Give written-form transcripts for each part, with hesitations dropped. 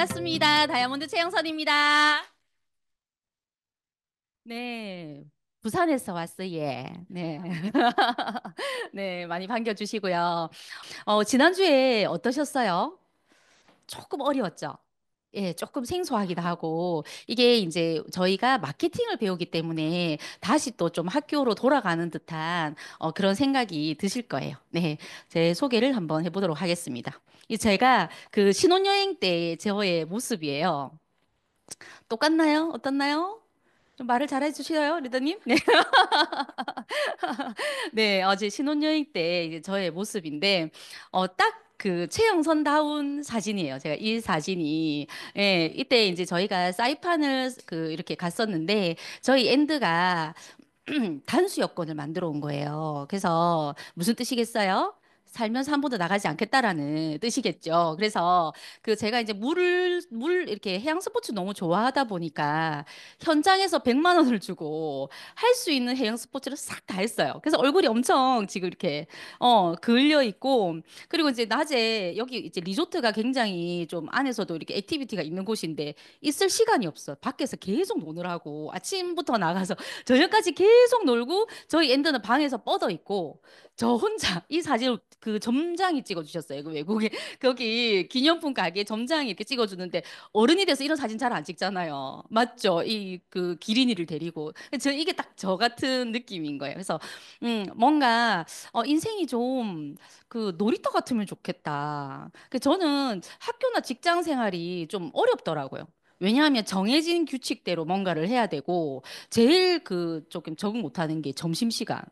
반갑습니다. 다이아몬드 최영선입니다. 네, 부산에서 왔어요. 예. 네. 네, 많이 반겨주시고요. 지난주에 어떠셨어요? 조금 어려웠죠? 예, 조금 생소하기도 하고, 이게 이제 저희가 마케팅을 배우기 때문에 다시 또 좀 학교로 돌아가는 듯한 그런 생각이 드실 거예요. 네, 제 소개를 한번 해보도록 하겠습니다. 이 제가 그 신혼여행 때 저의 모습이에요. 똑같나요? 어떻나요? 좀 말을 잘해 주시나요, 리더님? 네. 네, 어제 신혼여행 때 이제 저의 모습인데, 딱 그 최영선다운 사진이에요. 제가 이 사진이. 예, 이때 이제 저희가 사이판을 그 이렇게 갔었는데, 저희 엔드가 단수 여권을 만들어 온 거예요. 그래서 무슨 뜻이겠어요? 살면서 한 번도 나가지 않겠다라는 뜻이겠죠. 그래서 그 제가 이제 물 이렇게 해양 스포츠 너무 좋아하다 보니까 현장에서 100만 원을 주고 할 수 있는 해양 스포츠를 싹 다 했어요. 그래서 얼굴이 엄청 지금 이렇게 그을려 있고 그리고 이제 낮에 여기 이제 리조트가 굉장히 좀 안에서도 이렇게 액티비티가 있는 곳인데 있을 시간이 없어. 밖에서 계속 노느라고 아침부터 나가서 저녁까지 계속 놀고 저희 엔드는 방에서 뻗어 있고 저 혼자 이 사진을 그 점장이 찍어주셨어요. 그 외국에 거기 기념품 가게 점장이 이렇게 찍어주는데 어른이 돼서 이런 사진 잘 안 찍잖아요. 맞죠? 이 그 기린이를 데리고 저 이게 딱 저 같은 느낌인 거예요. 그래서 뭔가 인생이 좀 그 놀이터 같으면 좋겠다. 저는 학교나 직장 생활이 좀 어렵더라고요. 왜냐하면 정해진 규칙대로 뭔가를 해야 되고 제일 그 조금 적응 못하는 게 점심시간.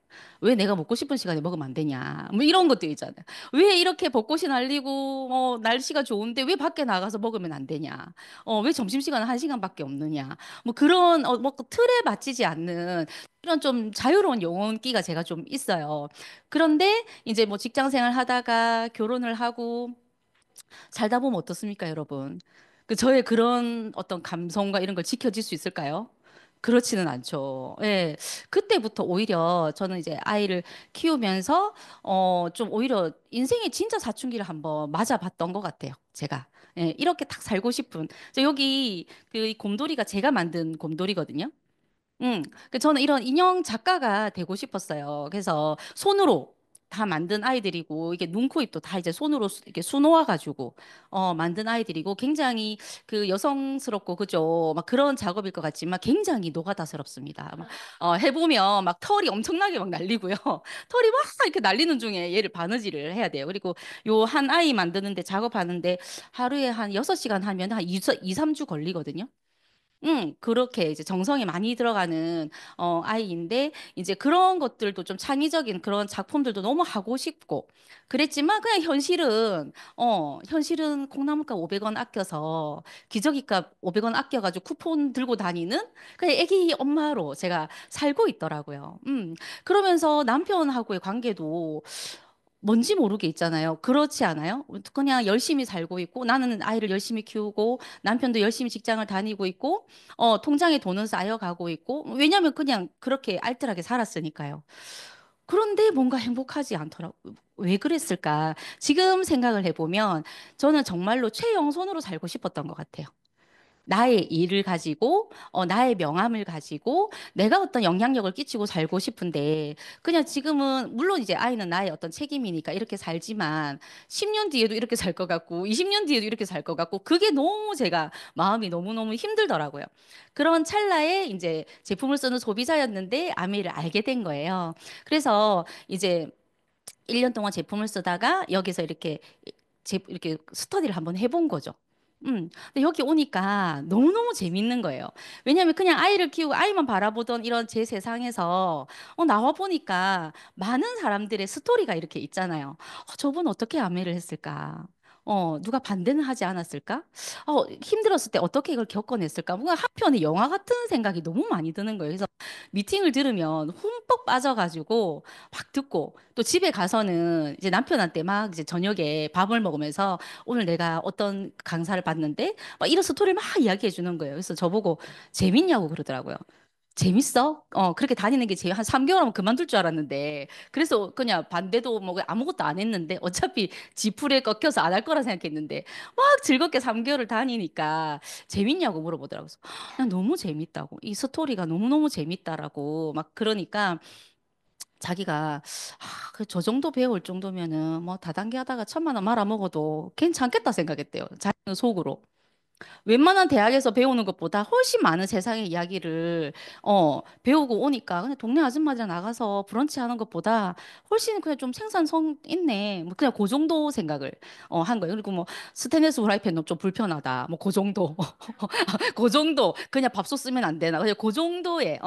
왜 내가 먹고 싶은 시간에 먹으면 안 되냐. 뭐 이런 것도 있잖아요. 왜 이렇게 벚꽃이 날리고 날씨가 좋은데 왜 밖에 나가서 먹으면 안 되냐. 왜 점심시간은 한 시간밖에 없느냐. 뭐 그런 뭐 틀에 맞추지 않는 이런 좀 자유로운 영혼기가 제가 좀 있어요. 그런데 이제 뭐 직장 생활 하다가 결혼을 하고 살다 보면 어떻습니까, 여러분? 그 저의 그런 어떤 감성과 이런 걸 지켜질 수 있을까요? 그렇지는 않죠. 예. 그때부터 오히려 저는 이제 아이를 키우면서 좀 오히려 인생의 진짜 사춘기를 한번 맞아봤던 것 같아요. 제가. 예, 이렇게 딱 살고 싶은. 여기 그 이 곰돌이가 제가 만든 곰돌이거든요. 저는 이런 인형 작가가 되고 싶었어요. 그래서 손으로 다 만든 아이들이고, 이게 눈, 코, 입도 다 이제 손으로 이렇게 수놓아가지고, 만든 아이들이고, 굉장히 그 여성스럽고, 그죠? 막 그런 작업일 것 같지만 굉장히 노가다스럽습니다. 막, 해보면 막 털이 엄청나게 막 날리고요. 털이 막 이렇게 날리는 중에 얘를 바느질을 해야 돼요. 그리고 요 한 아이 만드는데, 작업하는데 하루에 한 6시간 하면 한 2, 3주 걸리거든요. 그렇게 이제 정성이 많이 들어가는 아이인데 이제 그런 것들도 좀 창의적인 그런 작품들도 너무 하고 싶고 그랬지만 그냥 현실은 콩나물값 500원 아껴서 기저귀값 500원 아껴가지고 쿠폰 들고 다니는 그냥 애기 엄마로 제가 살고 있더라고요. 그러면서 남편하고의 관계도 뭔지 모르게 있잖아요. 그렇지 않아요? 그냥 열심히 살고 있고, 나는 아이를 열심히 키우고, 남편도 열심히 직장을 다니고 있고, 통장에 돈은 쌓여가고 있고, 왜냐면 그냥 그렇게 알뜰하게 살았으니까요. 그런데 뭔가 행복하지 않더라고요. 왜 그랬을까? 지금 생각을 해보면, 저는 정말로 최영선으로 살고 싶었던 것 같아요. 나의 일을 가지고, 나의 명함을 가지고, 내가 어떤 영향력을 끼치고 살고 싶은데, 그냥 지금은, 물론 이제 아이는 나의 어떤 책임이니까 이렇게 살지만, 10년 뒤에도 이렇게 살 것 같고, 20년 뒤에도 이렇게 살 것 같고, 그게 너무 제가 마음이 너무너무 힘들더라고요. 그런 찰나에 이제 제품을 쓰는 소비자였는데, 아미를 알게 된 거예요. 그래서 이제 1년 동안 제품을 쓰다가 여기서 이렇게 스터디를 한번 해본 거죠. 근데 여기 오니까 너무너무 재밌는 거예요. 왜냐하면 그냥 아이를 키우고 아이만 바라보던 이런 제 세상에서 나와 보니까 많은 사람들의 스토리가 이렇게 있잖아요. 저분 어떻게 아메를 했을까? 누가 반대는 하지 않았을까? 힘들었을 때 어떻게 이걸 겪어냈을까? 뭔가 한편의 영화 같은 생각이 너무 많이 드는 거예요. 그래서 미팅을 들으면 흠뻑 빠져가지고 막 듣고 또 집에 가서는 이제 남편한테 막 이제 저녁에 밥을 먹으면서 오늘 내가 어떤 강사를 봤는데 막 이런 스토리를 막 이야기해 주는 거예요. 그래서 저보고 재밌냐고 그러더라고요. 재밌어? 그렇게 다니는 게 한 3개월 하면 그만둘 줄 알았는데. 그래서 그냥 반대도 뭐 아무것도 안 했는데 어차피 지풀에 꺾여서 안 할 거라 생각했는데 막 즐겁게 3개월을 다니니까 재밌냐고 물어보더라고요. 그래서 난 너무 재밌다고. 이 스토리가 너무너무 재밌다라고 막 그러니까 자기가 저 정도 배울 정도면은 뭐 다단계 하다가 1,000만 원 말아먹어도 괜찮겠다 생각했대요. 자기는 속으로. 웬만한 대학에서 배우는 것보다 훨씬 많은 세상의 이야기를 배우고 오니까 그냥 동네 아줌마들이랑 나가서 브런치 하는 것보다 훨씬 그냥 좀 생산성 있네. 뭐 그냥 그 정도 생각을 한 거예요. 그리고 뭐 스테인리스 후라이팬 너무 좀 불편하다. 뭐 그 정도. 그 정도. 그냥 밥솥 쓰면 안 되나. 그냥 그 정도의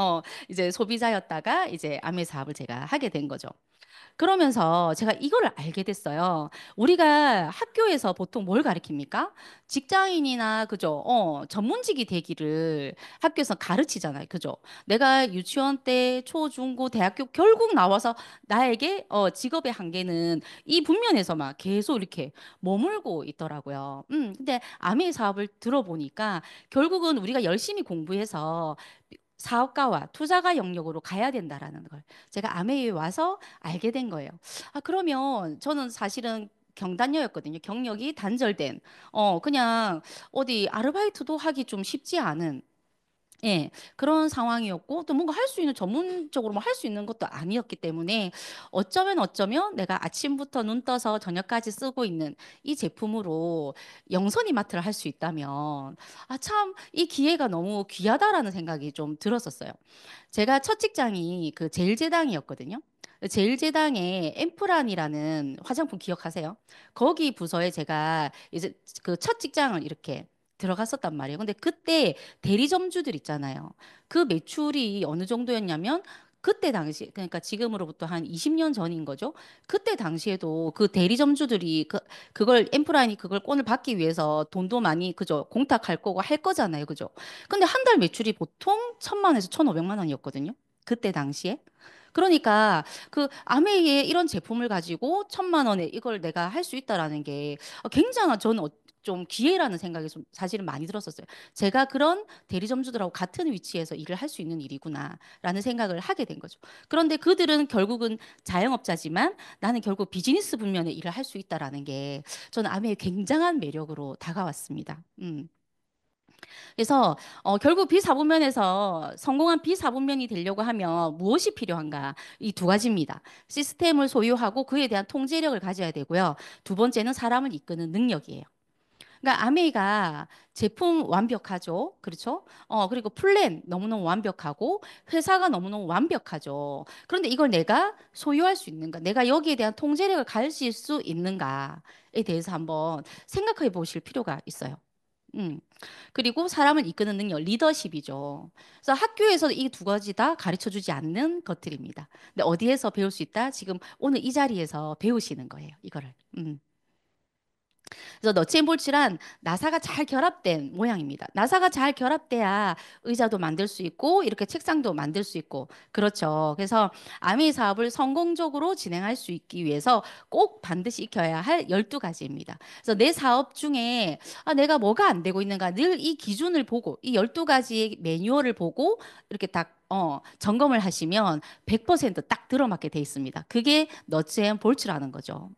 이제 소비자였다가 이제 아메 사업을 제가 하게 된 거죠. 그러면서 제가 이거를 알게 됐어요. 우리가 학교에서 보통 뭘 가르칩니까? 직장인이나 그죠? 전문직이 되기를 학교에서 가르치잖아요. 그죠? 내가 유치원 때 초, 중, 고, 대학교 결국 나와서 나에게 직업의 한계는 이 분면에서만 계속 이렇게 머물고 있더라고요. 근데 아미 사업을 들어보니까 결국은 우리가 열심히 공부해서 사업가와 투자가 영역으로 가야 된다라는 걸 제가 아메이에 와서 알게 된 거예요. 그러면 저는 사실은 경단녀였거든요. 경력이 단절된, 그냥 어디 아르바이트도 하기 좀 쉽지 않은, 예, 그런 상황이었고, 또 뭔가 할 수 있는, 전문적으로 뭐 할 수 있는 것도 아니었기 때문에 어쩌면 내가 아침부터 눈 떠서 저녁까지 쓰고 있는 이 제품으로 영선이 마트를 할 수 있다면, 참, 이 기회가 너무 귀하다라는 생각이 좀 들었었어요. 제가 첫 직장이 그 제일제당이었거든요. 제일제당의 엠프란이라는 화장품 기억하세요? 거기 부서에 제가 이제 그 첫 직장을 이렇게 들어갔었단 말이에요. 근데 그때 대리점주들 있잖아요. 그 매출이 어느 정도였냐면 그때 당시 그러니까 지금으로부터 한 20년 전인 거죠. 그때 당시에도 그 대리점주들이 그걸 엠프란이 그걸 건을 받기 위해서 돈도 많이 그죠 공탁할 거고 할 거잖아요. 그죠? 근데 한 달 매출이 보통 1,000만에서 1,500만 원이었거든요. 그때 당시에. 그러니까 그 아메이의 이런 제품을 가지고 1,000만 원에 이걸 내가 할 수 있다라는 게 굉장한 저는 좀 기회라는 생각이 좀 사실은 많이 들었었어요. 제가 그런 대리점주들하고 같은 위치에서 일을 할 수 있는 일이구나라는 생각을 하게 된 거죠. 그런데 그들은 결국은 자영업자지만 나는 결국 비즈니스 분면의 일을 할 수 있다라는 게 저는 아메이의 굉장한 매력으로 다가왔습니다. 그래서 결국 비사분면에서 성공한 비사분면이 되려고 하면 무엇이 필요한가? 이 두 가지입니다. 시스템을 소유하고 그에 대한 통제력을 가져야 되고요. 두 번째는 사람을 이끄는 능력이에요. 그러니까 아메이가 제품 완벽하죠. 그렇죠? 그리고 플랜 너무너무 완벽하고 회사가 너무너무 완벽하죠. 그런데 이걸 내가 소유할 수 있는가? 내가 여기에 대한 통제력을 가질 수 있는가에 대해서 한번 생각해 보실 필요가 있어요. 음. 그리고 사람을 이끄는 능력, 리더십이죠. 그래서 학교에서 이 두 가지 다 가르쳐 주지 않는 것들입니다. 근데 어디에서 배울 수 있다? 지금 오늘 이 자리에서 배우시는 거예요. 이거를. 그래서 너치앤볼치란 나사가 잘 결합된 모양입니다. 나사가 잘 결합돼야 의자도 만들 수 있고 이렇게 책상도 만들 수 있고 그렇죠. 그래서 아미 사업을 성공적으로 진행할 수 있기 위해서 꼭 반드시 익혀야 할 12가지입니다. 그래서 내 사업 중에 내가 뭐가 안 되고 있는가 늘 이 기준을 보고 이 12가지의 매뉴얼을 보고 이렇게 딱 점검을 하시면 100%딱 들어맞게 돼 있습니다. 그게 너츠앤볼츠라는 거죠.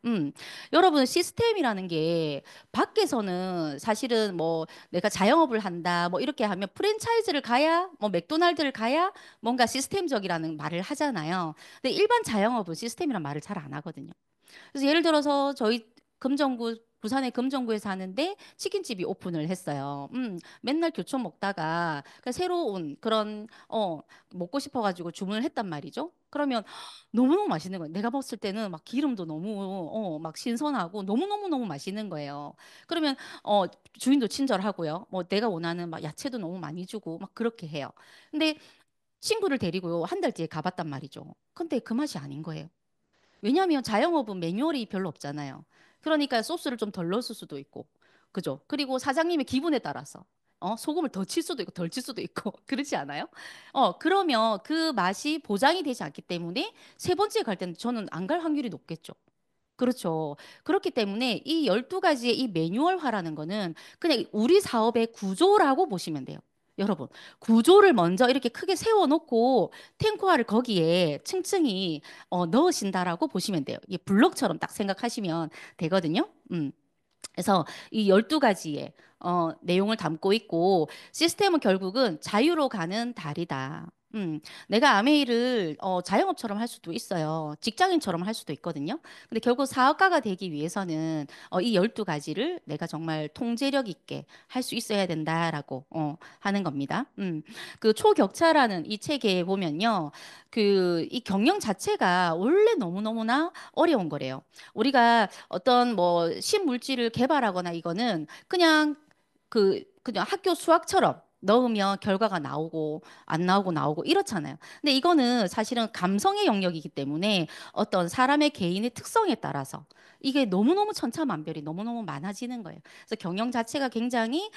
여러분 시스템이라는 게 밖에서는 사실은 뭐 내가 자영업을 한다 뭐 이렇게 하면 프랜차이즈를 가야 뭐 맥도날드를 가야 뭔가 시스템적이라는 말을 하잖아요. 근데 일반 자영업은 시스템이란 말을 잘 안 하거든요. 그래서 예를 들어서 저희 금정구 부산의 금정구에 사는데 치킨집이 오픈을 했어요. 맨날 교촌 먹다가 새로 운 그런 먹고 싶어가지고 주문을 했단 말이죠. 그러면 너무너무 맛있는 거예요. 내가 먹었을 때는 막 기름도 너무 막 신선하고 너무너무너무 맛있는 거예요. 그러면 주인도 친절하고요. 뭐 내가 원하는 막 야채도 너무 많이 주고 막 그렇게 해요. 근데 친구를 데리고 한 달 뒤에 가봤단 말이죠. 근데 그 맛이 아닌 거예요. 왜냐하면 자영업은 매뉴얼이 별로 없잖아요. 그러니까 소스를 좀 덜 넣었을 수도 있고, 그죠? 그리고 사장님의 기분에 따라서 소금을 더 칠 수도 있고 덜 칠 수도 있고 그렇지 않아요? 그러면 그 맛이 보장이 되지 않기 때문에 세 번째 갈 때는 저는 안 갈 확률이 높겠죠. 그렇죠. 그렇기 때문에 이 12가지의 이 매뉴얼화라는 거는 그냥 우리 사업의 구조라고 보시면 돼요. 여러분, 구조를 먼저 이렇게 크게 세워놓고 탱크화를 거기에 층층이 넣으신다라고 보시면 돼요. 이게 블럭처럼 딱 생각하시면 되거든요. 그래서 이 12가지의 내용을 담고 있고 시스템은 결국은 자유로 가는 달이다. 내가 아메이를 자영업처럼 할 수도 있어요. 직장인처럼 할 수도 있거든요. 근데 결국 사업가가 되기 위해서는 이 12가지를 내가 정말 통제력 있게 할 수 있어야 된다라고 하는 겁니다. 그 초격차라는 이 책에 보면요. 그 이 경영 자체가 원래 너무너무나 어려운 거래요. 우리가 어떤 뭐 신물질을 개발하거나 이거는 그냥 학교 수학처럼 넣으면 결과가 나오고 안 나오고 나오고 이렇잖아요. 근데 이거는 사실은 감성의 영역이기 때문에 어떤 사람의 개인의 특성에 따라서 이게 너무너무 천차만별이 너무너무 많아지는 거예요. 그래서 경영 자체가 굉장히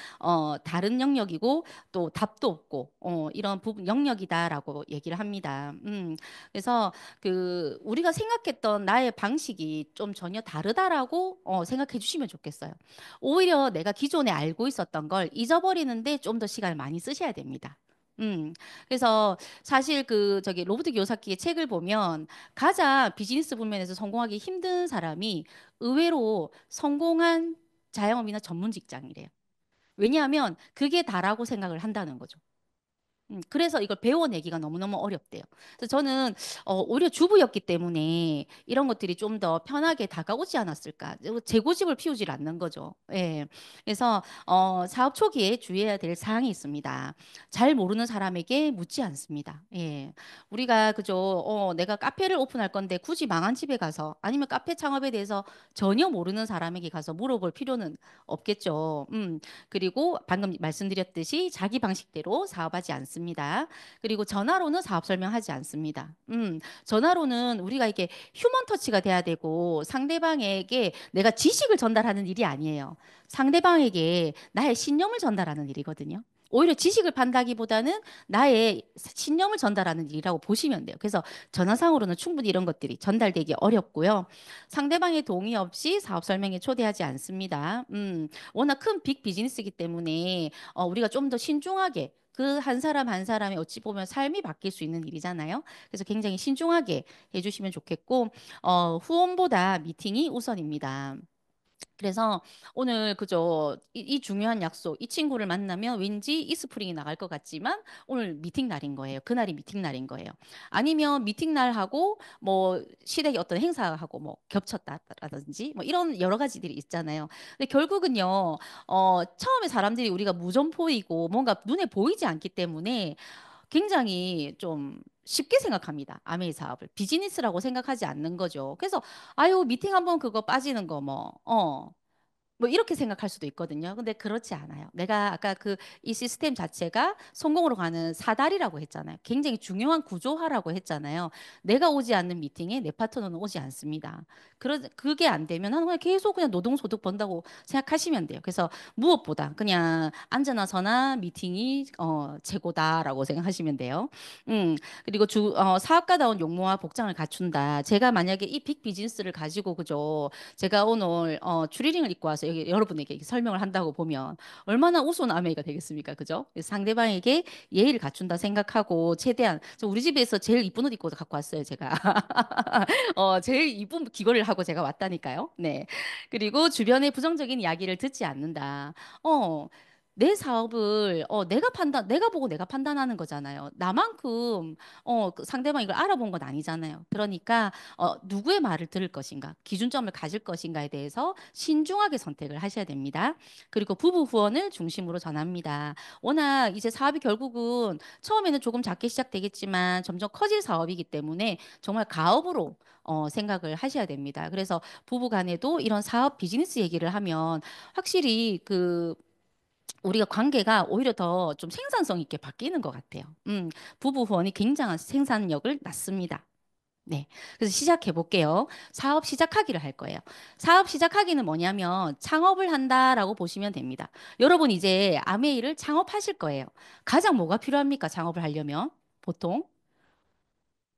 다른 영역이고 또 답도 없고 이런 부분 영역이다라고 얘기를 합니다. 그래서 그 우리가 생각했던 나의 방식이 좀 전혀 다르다라고 생각해 주시면 좋겠어요. 오히려 내가 기존에 알고 있었던 걸 잊어버리는데 좀 더 시간을 많이 쓰셔야 됩니다. 그래서 사실 그 저기 로버트 기요사키의 책을 보면 가장 비즈니스 분면에서 성공하기 힘든 사람이 의외로 성공한 자영업이나 전문 직장이래요. 왜냐하면 그게 다라고 생각을 한다는 거죠. 그래서 이걸 배워내기가 너무너무 어렵대요. 그래서 저는 오히려 주부였기 때문에 이런 것들이 좀 더 편하게 다가오지 않았을까. 재고집을 피우질 않는 거죠. 예. 그래서 사업 초기에 주의해야 될 사항이 있습니다. 잘 모르는 사람에게 묻지 않습니다. 예. 우리가 그죠. 내가 카페를 오픈할 건데 굳이 망한 집에 가서 아니면 카페 창업에 대해서 전혀 모르는 사람에게 가서 물어볼 필요는 없겠죠. 그리고 방금 말씀드렸듯이 자기 방식대로 사업하지 않습니다. 그리고 전화로는 사업 설명하지 않습니다. 전화로는 우리가 이게 휴먼 터치가 돼야 되고 상대방에게 내가 지식을 전달하는 일이 아니에요. 상대방에게 나의 신념을 전달하는 일이거든요. 오히려 지식을 판다기보다는 나의 신념을 전달하는 일이라고 보시면 돼요. 그래서 전화상으로는 충분히 이런 것들이 전달되기 어렵고요. 상대방의 동의 없이 사업 설명에 초대하지 않습니다. 워낙 큰 빅 비즈니스이기 때문에 우리가 좀 더 신중하게 그 한 사람 한 사람의 어찌 보면 삶이 바뀔 수 있는 일이잖아요. 그래서 굉장히 신중하게 해주시면 좋겠고 후원보다 미팅이 우선입니다. 그래서 오늘 그저 이 중요한 약속, 이 친구를 만나면 왠지 이스프링이 나갈 것 같지만 오늘 미팅 날인 거예요. 그날이 미팅 날인 거예요. 아니면 미팅 날하고 뭐 시댁의 어떤 행사하고 뭐 겹쳤다라든지 뭐 이런 여러 가지들이 있잖아요. 근데 결국은요, 처음에 사람들이 우리가 무점포이고 뭔가 눈에 보이지 않기 때문에 굉장히 좀 쉽게 생각합니다. 아메이 사업을 비즈니스라고 생각하지 않는 거죠. 그래서 아유 미팅 한번 그거 빠지는 거 뭐 이렇게 생각할 수도 있거든요. 근데 그렇지 않아요. 내가 아까 그 이 시스템 자체가 성공으로 가는 사다리라고 했잖아요. 굉장히 중요한 구조화라고 했잖아요. 내가 오지 않는 미팅에 내 파트너는 오지 않습니다. 그게 안 되면 하는 그냥 계속 그냥 노동소득 번다고 생각하시면 돼요. 그래서 무엇보다 그냥 앉아나 서나 미팅이 최고다라고 생각하시면 돼요. 그리고 사업가다운 용모와 복장을 갖춘다. 제가 만약에 이 빅 비즈니스를 가지고 그죠. 제가 오늘 추리닝을 입고 와서 여기 여러분에게 설명을 한다고 보면 얼마나 우스운 아메이가 되겠습니까? 그죠? 그래서 상대방에게 예의를 갖춘다 생각하고 최대한 저 우리 집에서 제일 이쁜 옷 입고 갖고 왔어요, 제가. 제일 이쁜 귀걸이를 하고 제가 왔다니까요. 네. 그리고 주변의 부정적인 이야기를 듣지 않는다. 어, 내 사업을 내가 보고 내가 판단하는 거잖아요. 나만큼 그 상대방 이걸 알아본 건 아니잖아요. 그러니까 누구의 말을 들을 것인가, 기준점을 가질 것인가에 대해서 신중하게 선택을 하셔야 됩니다. 그리고 부부 후원을 중심으로 전합니다. 워낙 이제 사업이 결국은 처음에는 조금 작게 시작되겠지만 점점 커질 사업이기 때문에 정말 가업으로 생각을 하셔야 됩니다. 그래서 부부 간에도 이런 사업 비즈니스 얘기를 하면 확실히 그 우리가 관계가 오히려 더 좀 생산성 있게 바뀌는 것 같아요. 부부 후원이 굉장한 생산력을 낳습니다. 네. 그래서 시작해 볼게요. 사업 시작하기를 할 거예요. 사업 시작하기는 뭐냐면 창업을 한다라고 보시면 됩니다. 여러분 이제 아메이를 창업하실 거예요. 가장 뭐가 필요합니까? 창업을 하려면 보통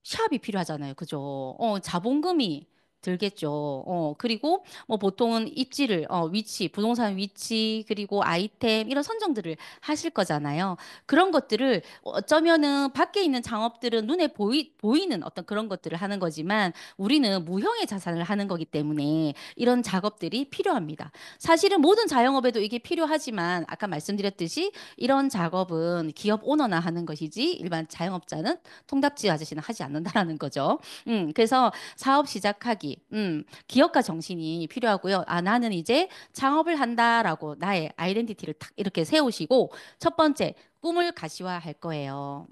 샵이 필요하잖아요. 그죠? 자본금이 들겠죠. 그리고 뭐 보통은 입지를, 위치, 부동산 위치, 그리고 아이템, 이런 선정들을 하실 거잖아요. 그런 것들을 어쩌면은 밖에 있는 창업들은 눈에 보이는 어떤 그런 것들을 하는 거지만 우리는 무형의 자산을 하는 거기 때문에 이런 작업들이 필요합니다. 사실은 모든 자영업에도 이게 필요하지만 아까 말씀드렸듯이 이런 작업은 기업 오너나 하는 것이지 일반 자영업자는 통답지 아저씨는 하지 않는다라는 거죠. 그래서 사업 시작하기, 기업가 정신이 필요하고요. 아, 나는 이제 창업을 한다라고 나의 아이덴티티를 탁 이렇게 세우시고, 첫 번째, 꿈을 가시화할 거예요.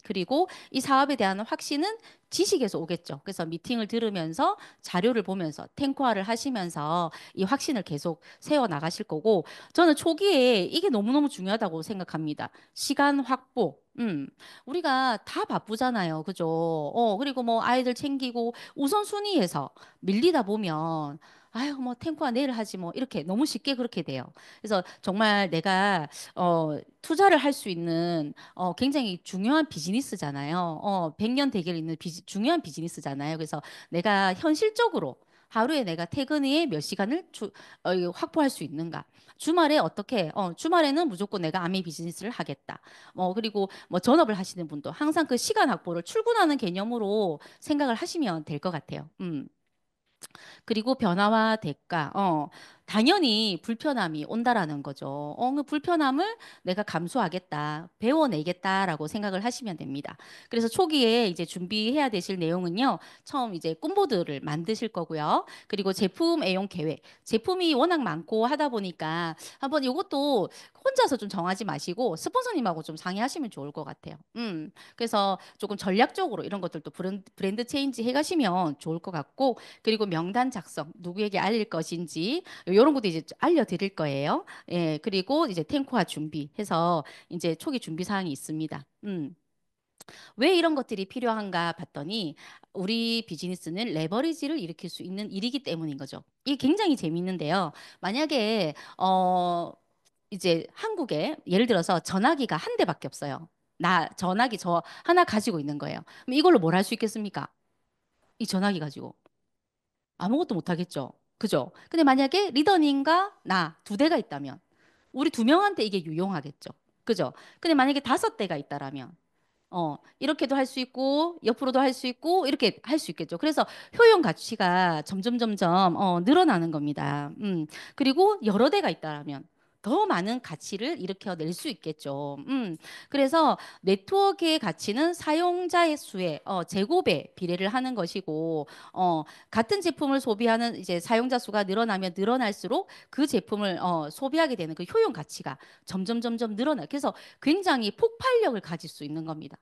그리고 이 사업에 대한 확신은 지식에서 오겠죠. 그래서 미팅을 들으면서 자료를 보면서 탱커화를 하시면서 이 확신을 계속 세워 나가실 거고, 저는 초기에 이게 너무너무 중요하다고 생각합니다. 시간 확보. 우리가 다 바쁘잖아요. 그죠? 그리고 뭐 아이들 챙기고 우선순위에서 밀리다 보면 아유, 뭐 탱크가 내일 하지 뭐 이렇게 너무 쉽게 그렇게 돼요. 그래서 정말 내가 투자를 할 수 있는 굉장히 중요한 비즈니스잖아요. 100년 대계를 잇는 중요한 비즈니스잖아요. 그래서 내가 현실적으로 하루에 내가 퇴근 후에 몇 시간을 이거 확보할 수 있는가? 주말에 어떻게? 주말에는 무조건 내가 아미 비즈니스를 하겠다. 그리고 뭐 전업을 하시는 분도 항상 그 시간 확보를 출근하는 개념으로 생각을 하시면 될 것 같아요. 그리고 변화와 대가, 당연히 불편함이 온다라는 거죠. 그 불편함을 내가 감수하겠다, 배워내겠다라고 생각을 하시면 됩니다. 그래서 초기에 이제 준비해야 되실 내용은요, 처음 이제 꿈보드를 만드실 거고요. 그리고 제품 애용 계획, 제품이 워낙 많고 하다 보니까 한번 이것도 혼자서 좀 정하지 마시고 스폰서님하고 좀 상의하시면 좋을 것 같아요. 그래서 조금 전략적으로 이런 것들도 브랜드 체인지 해가시면 좋을 것 같고, 그리고 명단 작성, 누구에게 알릴 것인지, 이런 것도 이제 알려드릴 거예요. 예, 그리고 이제 탱크화 준비해서 이제 초기 준비 사항이 있습니다. 왜 이런 것들이 필요한가 봤더니 우리 비즈니스는 레버리지를 일으킬 수 있는 일이기 때문인 거죠. 이게 굉장히 재미있는데요. 만약에, 이제 한국에 예를 들어서 전화기가 한 대밖에 없어요. 나 전화기 저 하나 가지고 있는 거예요. 그럼 이걸로 뭘 할 수 있겠습니까? 이 전화기 가지고. 아무것도 못 하겠죠. 그죠? 근데 만약에 리더님과 나 두 대가 있다면 우리 두 명한테 이게 유용하겠죠. 그죠? 근데 만약에 다섯 대가 있다라면 이렇게도 할 수 있고 옆으로도 할 수 있고 이렇게 할 수 있겠죠. 그래서 효용 가치가 점점 점점 늘어나는 겁니다. 그리고 여러 대가 있다라면 더 많은 가치를 일으켜낼 수 있겠죠. 그래서 네트워크의 가치는 사용자의 수에 제곱에 비례를 하는 것이고, 같은 제품을 소비하는 이제 사용자 수가 늘어나면 늘어날수록 그 제품을 소비하게 되는 그 효용 가치가 점점 점점 늘어나. 그래서 굉장히 폭발력을 가질 수 있는 겁니다.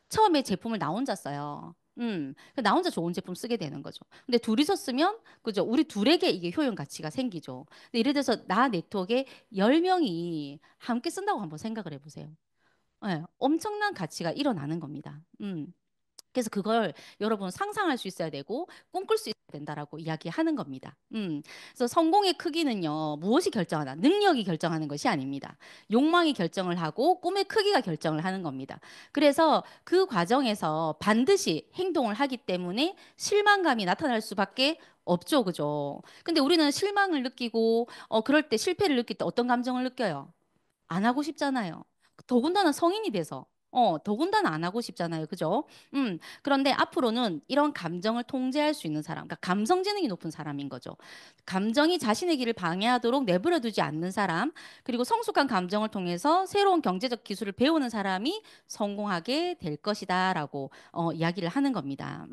처음에 제품을 나 혼자 써요. 나 혼자 좋은 제품 쓰게 되는 거죠. 근데 둘이서 쓰면, 그죠? 우리 둘에게 이게 효용 가치가 생기죠. 근데 예를 들어서 나 네트워크에 10명이 함께 쓴다고 한번 생각을 해보세요. 예, 엄청난 가치가 일어나는 겁니다. 그래서 그걸 여러분 상상할 수 있어야 되고 꿈꿀 수 있어야 된다라고 이야기하는 겁니다. 그래서 성공의 크기는요, 무엇이 결정하나? 능력이 결정하는 것이 아닙니다. 욕망이 결정을 하고 꿈의 크기가 결정을 하는 겁니다. 그래서 그 과정에서 반드시 행동을 하기 때문에 실망감이 나타날 수밖에 없죠, 그죠? 근데 우리는 실망을 느끼고, 그럴 때 실패를 느낄 때 어떤 감정을 느껴요? 안 하고 싶잖아요. 더군다나 성인이 돼서. 더군다나 안 하고 싶잖아요. 그죠? 그런데 앞으로는 이런 감정을 통제할 수 있는 사람, 그러니까 감성 지능이 높은 사람인 거죠. 감정이 자신의 길을 방해하도록 내버려 두지 않는 사람, 그리고 성숙한 감정을 통해서 새로운 경제적 기술을 배우는 사람이 성공하게 될 것이다라고 이야기를 하는 겁니다.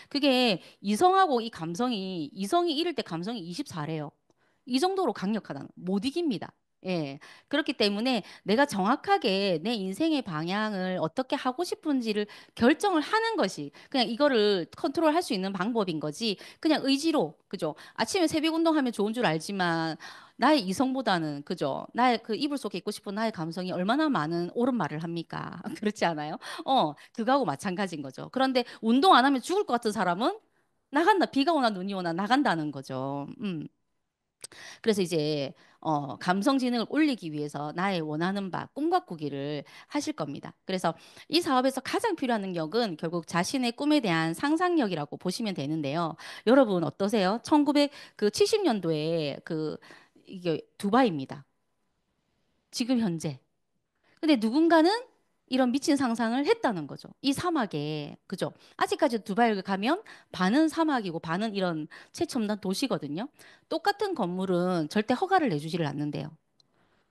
그게 이성하고 이 감성이, 이성이 이럴 때 감성이 24래요. 이 정도로 강력하다는, 못 이깁니다. 예. 그렇기 때문에 내가 정확하게 내 인생의 방향을 어떻게 하고 싶은지를 결정을 하는 것이 그냥 이거를 컨트롤 할 수 있는 방법인 거지. 그냥 의지로, 그죠? 아침에 새벽 운동하면 좋은 줄 알지만 나의 이성보다는, 그죠? 나의 그 이불 속에 있고 싶은 나의 감성이 얼마나 많은 옳은 말을 합니까? 그렇지 않아요? 그거하고 마찬가지인 거죠. 그런데 운동 안 하면 죽을 것 같은 사람은 나간다. 비가 오나 눈이 오나 나간다는 거죠. 그래서 이제 감성 지능을 올리기 위해서 나의 원하는 바, 꿈과 꾸기를 하실 겁니다. 그래서 이 사업에서 가장 필요한 능력은 결국 자신의 꿈에 대한 상상력이라고 보시면 되는데요. 여러분 어떠세요? 1970년도에 그 이게 두바이입니다. 지금 현재. 근데 누군가는 이런 미친 상상을 했다는 거죠. 이 사막에, 그죠? 아직까지 두바이를 가면 반은 사막이고 반은 이런 최첨단 도시거든요. 똑같은 건물은 절대 허가를 내주지를 않는데요.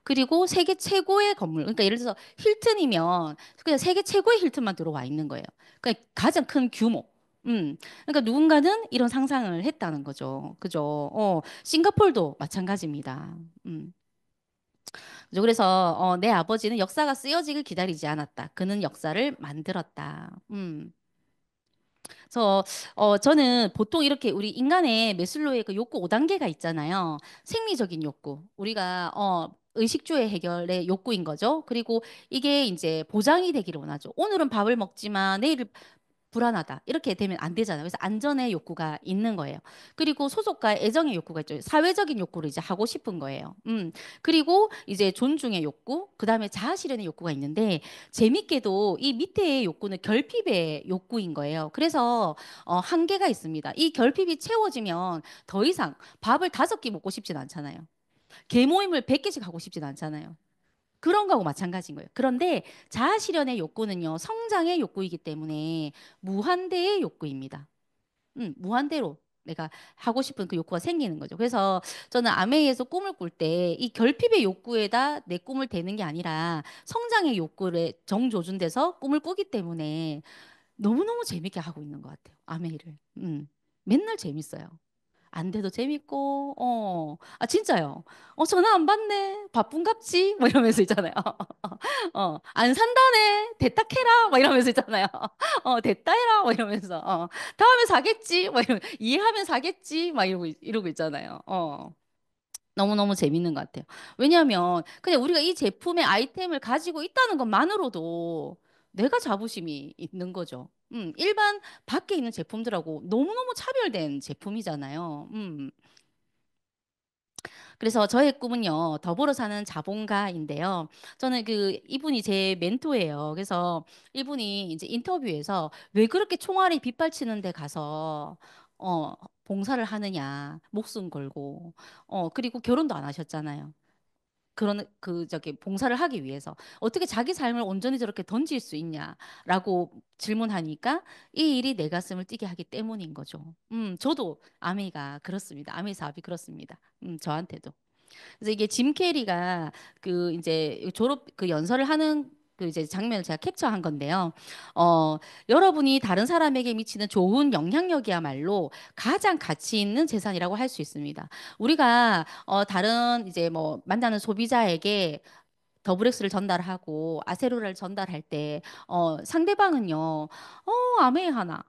그리고 세계 최고의 건물, 그러니까 예를 들어서 힐튼이면 그냥 세계 최고의 힐튼만 들어와 있는 거예요. 그러니까 가장 큰 규모. 그러니까 누군가는 이런 상상을 했다는 거죠. 그죠? 싱가폴도 마찬가지입니다. 음. 그죠? 그래서 내 아버지는 역사가 쓰여지길 기다리지 않았다. 그는 역사를 만들었다. 그래서 저는 보통 이렇게 우리 인간의 메슬로의 그 욕구 5단계가 있잖아요. 생리적인 욕구. 우리가 의식주의 해결의 욕구인 거죠. 그리고 이게 이제 보장이 되기를 원하죠. 오늘은 밥을 먹지만 내일 불안하다. 이렇게 되면 안 되잖아요. 그래서 안전의 욕구가 있는 거예요. 그리고 소속과 애정의 욕구가 있죠. 사회적인 욕구를 이제 하고 싶은 거예요. 그리고 이제 존중의 욕구, 그다음에 자아 실현의 욕구가 있는데 재밌게도 이 밑에의 욕구는 결핍의 욕구인 거예요. 그래서 한계가 있습니다. 이 결핍이 채워지면 더 이상 밥을 5끼 먹고 싶진 않잖아요. 개모임을 100개씩 하고 싶진 않잖아요. 그런 거하고 마찬가지인 거예요. 그런데 자아 실현의 욕구는요, 성장의 욕구이기 때문에 무한대의 욕구입니다. 무한대로 내가 하고 싶은 그 욕구가 생기는 거죠. 그래서 저는 아메이에서 꿈을 꿀 때 이 결핍의 욕구에다 내 꿈을 대는 게 아니라 성장의 욕구를 정조준돼서 꿈을 꾸기 때문에 너무너무 재밌게 하고 있는 것 같아요. 아메이를. 맨날 재밌어요. 안 돼도 재밌고, 진짜요. 전화 안 받네. 바쁜갑지? 뭐 이러면서 있잖아요. 안 산다네. 됐다 캐라. 뭐 이러면서 있잖아요. 됐다 해라. 뭐 이러면서, 다음에 사겠지? 뭐 이러면, 이해하면 사겠지? 막 이러고 있잖아요. 너무너무 재밌는 것 같아요. 왜냐하면, 그냥 우리가 이 제품의 아이템을 가지고 있다는 것만으로도 내가 자부심이 있는 거죠. 일반 밖에 있는 제품들하고 너무너무 차별된 제품이잖아요. 그래서 저의 꿈은요, 더불어 사는 자본가인데요. 저는 이분이 제 멘토예요. 그래서 이분이 이제 인터뷰에서 왜 그렇게 총알이 빗발치는 데 가서, 어, 봉사를 하느냐, 목숨 걸고, 그리고 결혼도 안 하셨잖아요. 그런 저기 봉사를 하기 위해서 어떻게 자기 삶을 온전히 저렇게 던질 수 있냐라고 질문하니까 이 일이 내 가슴을 뛰게 하기 때문인 거죠. 저도 아미가 그렇습니다. 아미 사업이 그렇습니다. 저한테도. 그래서 이게 짐 캐리가 이제 졸업 연설을 하는 이제 장면을 제가 캡처한 건데요. 어, 여러분이 다른 사람에게 미치는 좋은 영향력이야말로 가장 가치 있는 재산이라고 할 수 있습니다. 우리가 다른 이제 뭐 만나는 소비자에게 더블엑스를 전달하고 아세로라를 전달할 때 상대방은요 아메 하나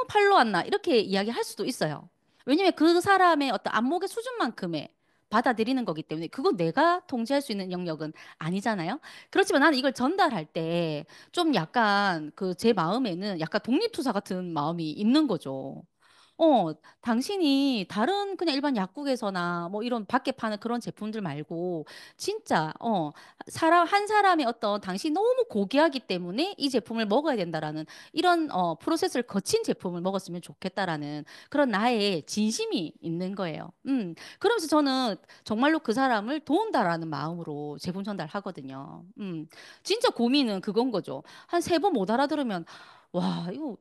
팔로 왔나 이렇게 이야기할 수도 있어요. 왜냐면 그 사람의 어떤 안목의 수준만큼의 받아들이는 거기 때문에 그건 내가 통제할 수 있는 영역은 아니잖아요. 그렇지만 나는 이걸 전달할 때 좀 약간 제 마음에는 약간 독립투사 같은 마음이 있는 거죠. 어, 당신이 다른 그냥 일반 약국에서나 뭐 이런 밖에 파는 그런 제품들 말고 진짜 한 사람의 어떤 당신이 너무 고귀하기 때문에 이 제품을 먹어야 된다라는 이런 프로세스를 거친 제품을 먹었으면 좋겠다라는 그런 나의 진심이 있는 거예요. 그러면서 저는 정말로 그 사람을 도운다라는 마음으로 제품 전달하거든요. 진짜 고민은 그건 거죠. 한 3번 못 알아들으면 와, 이거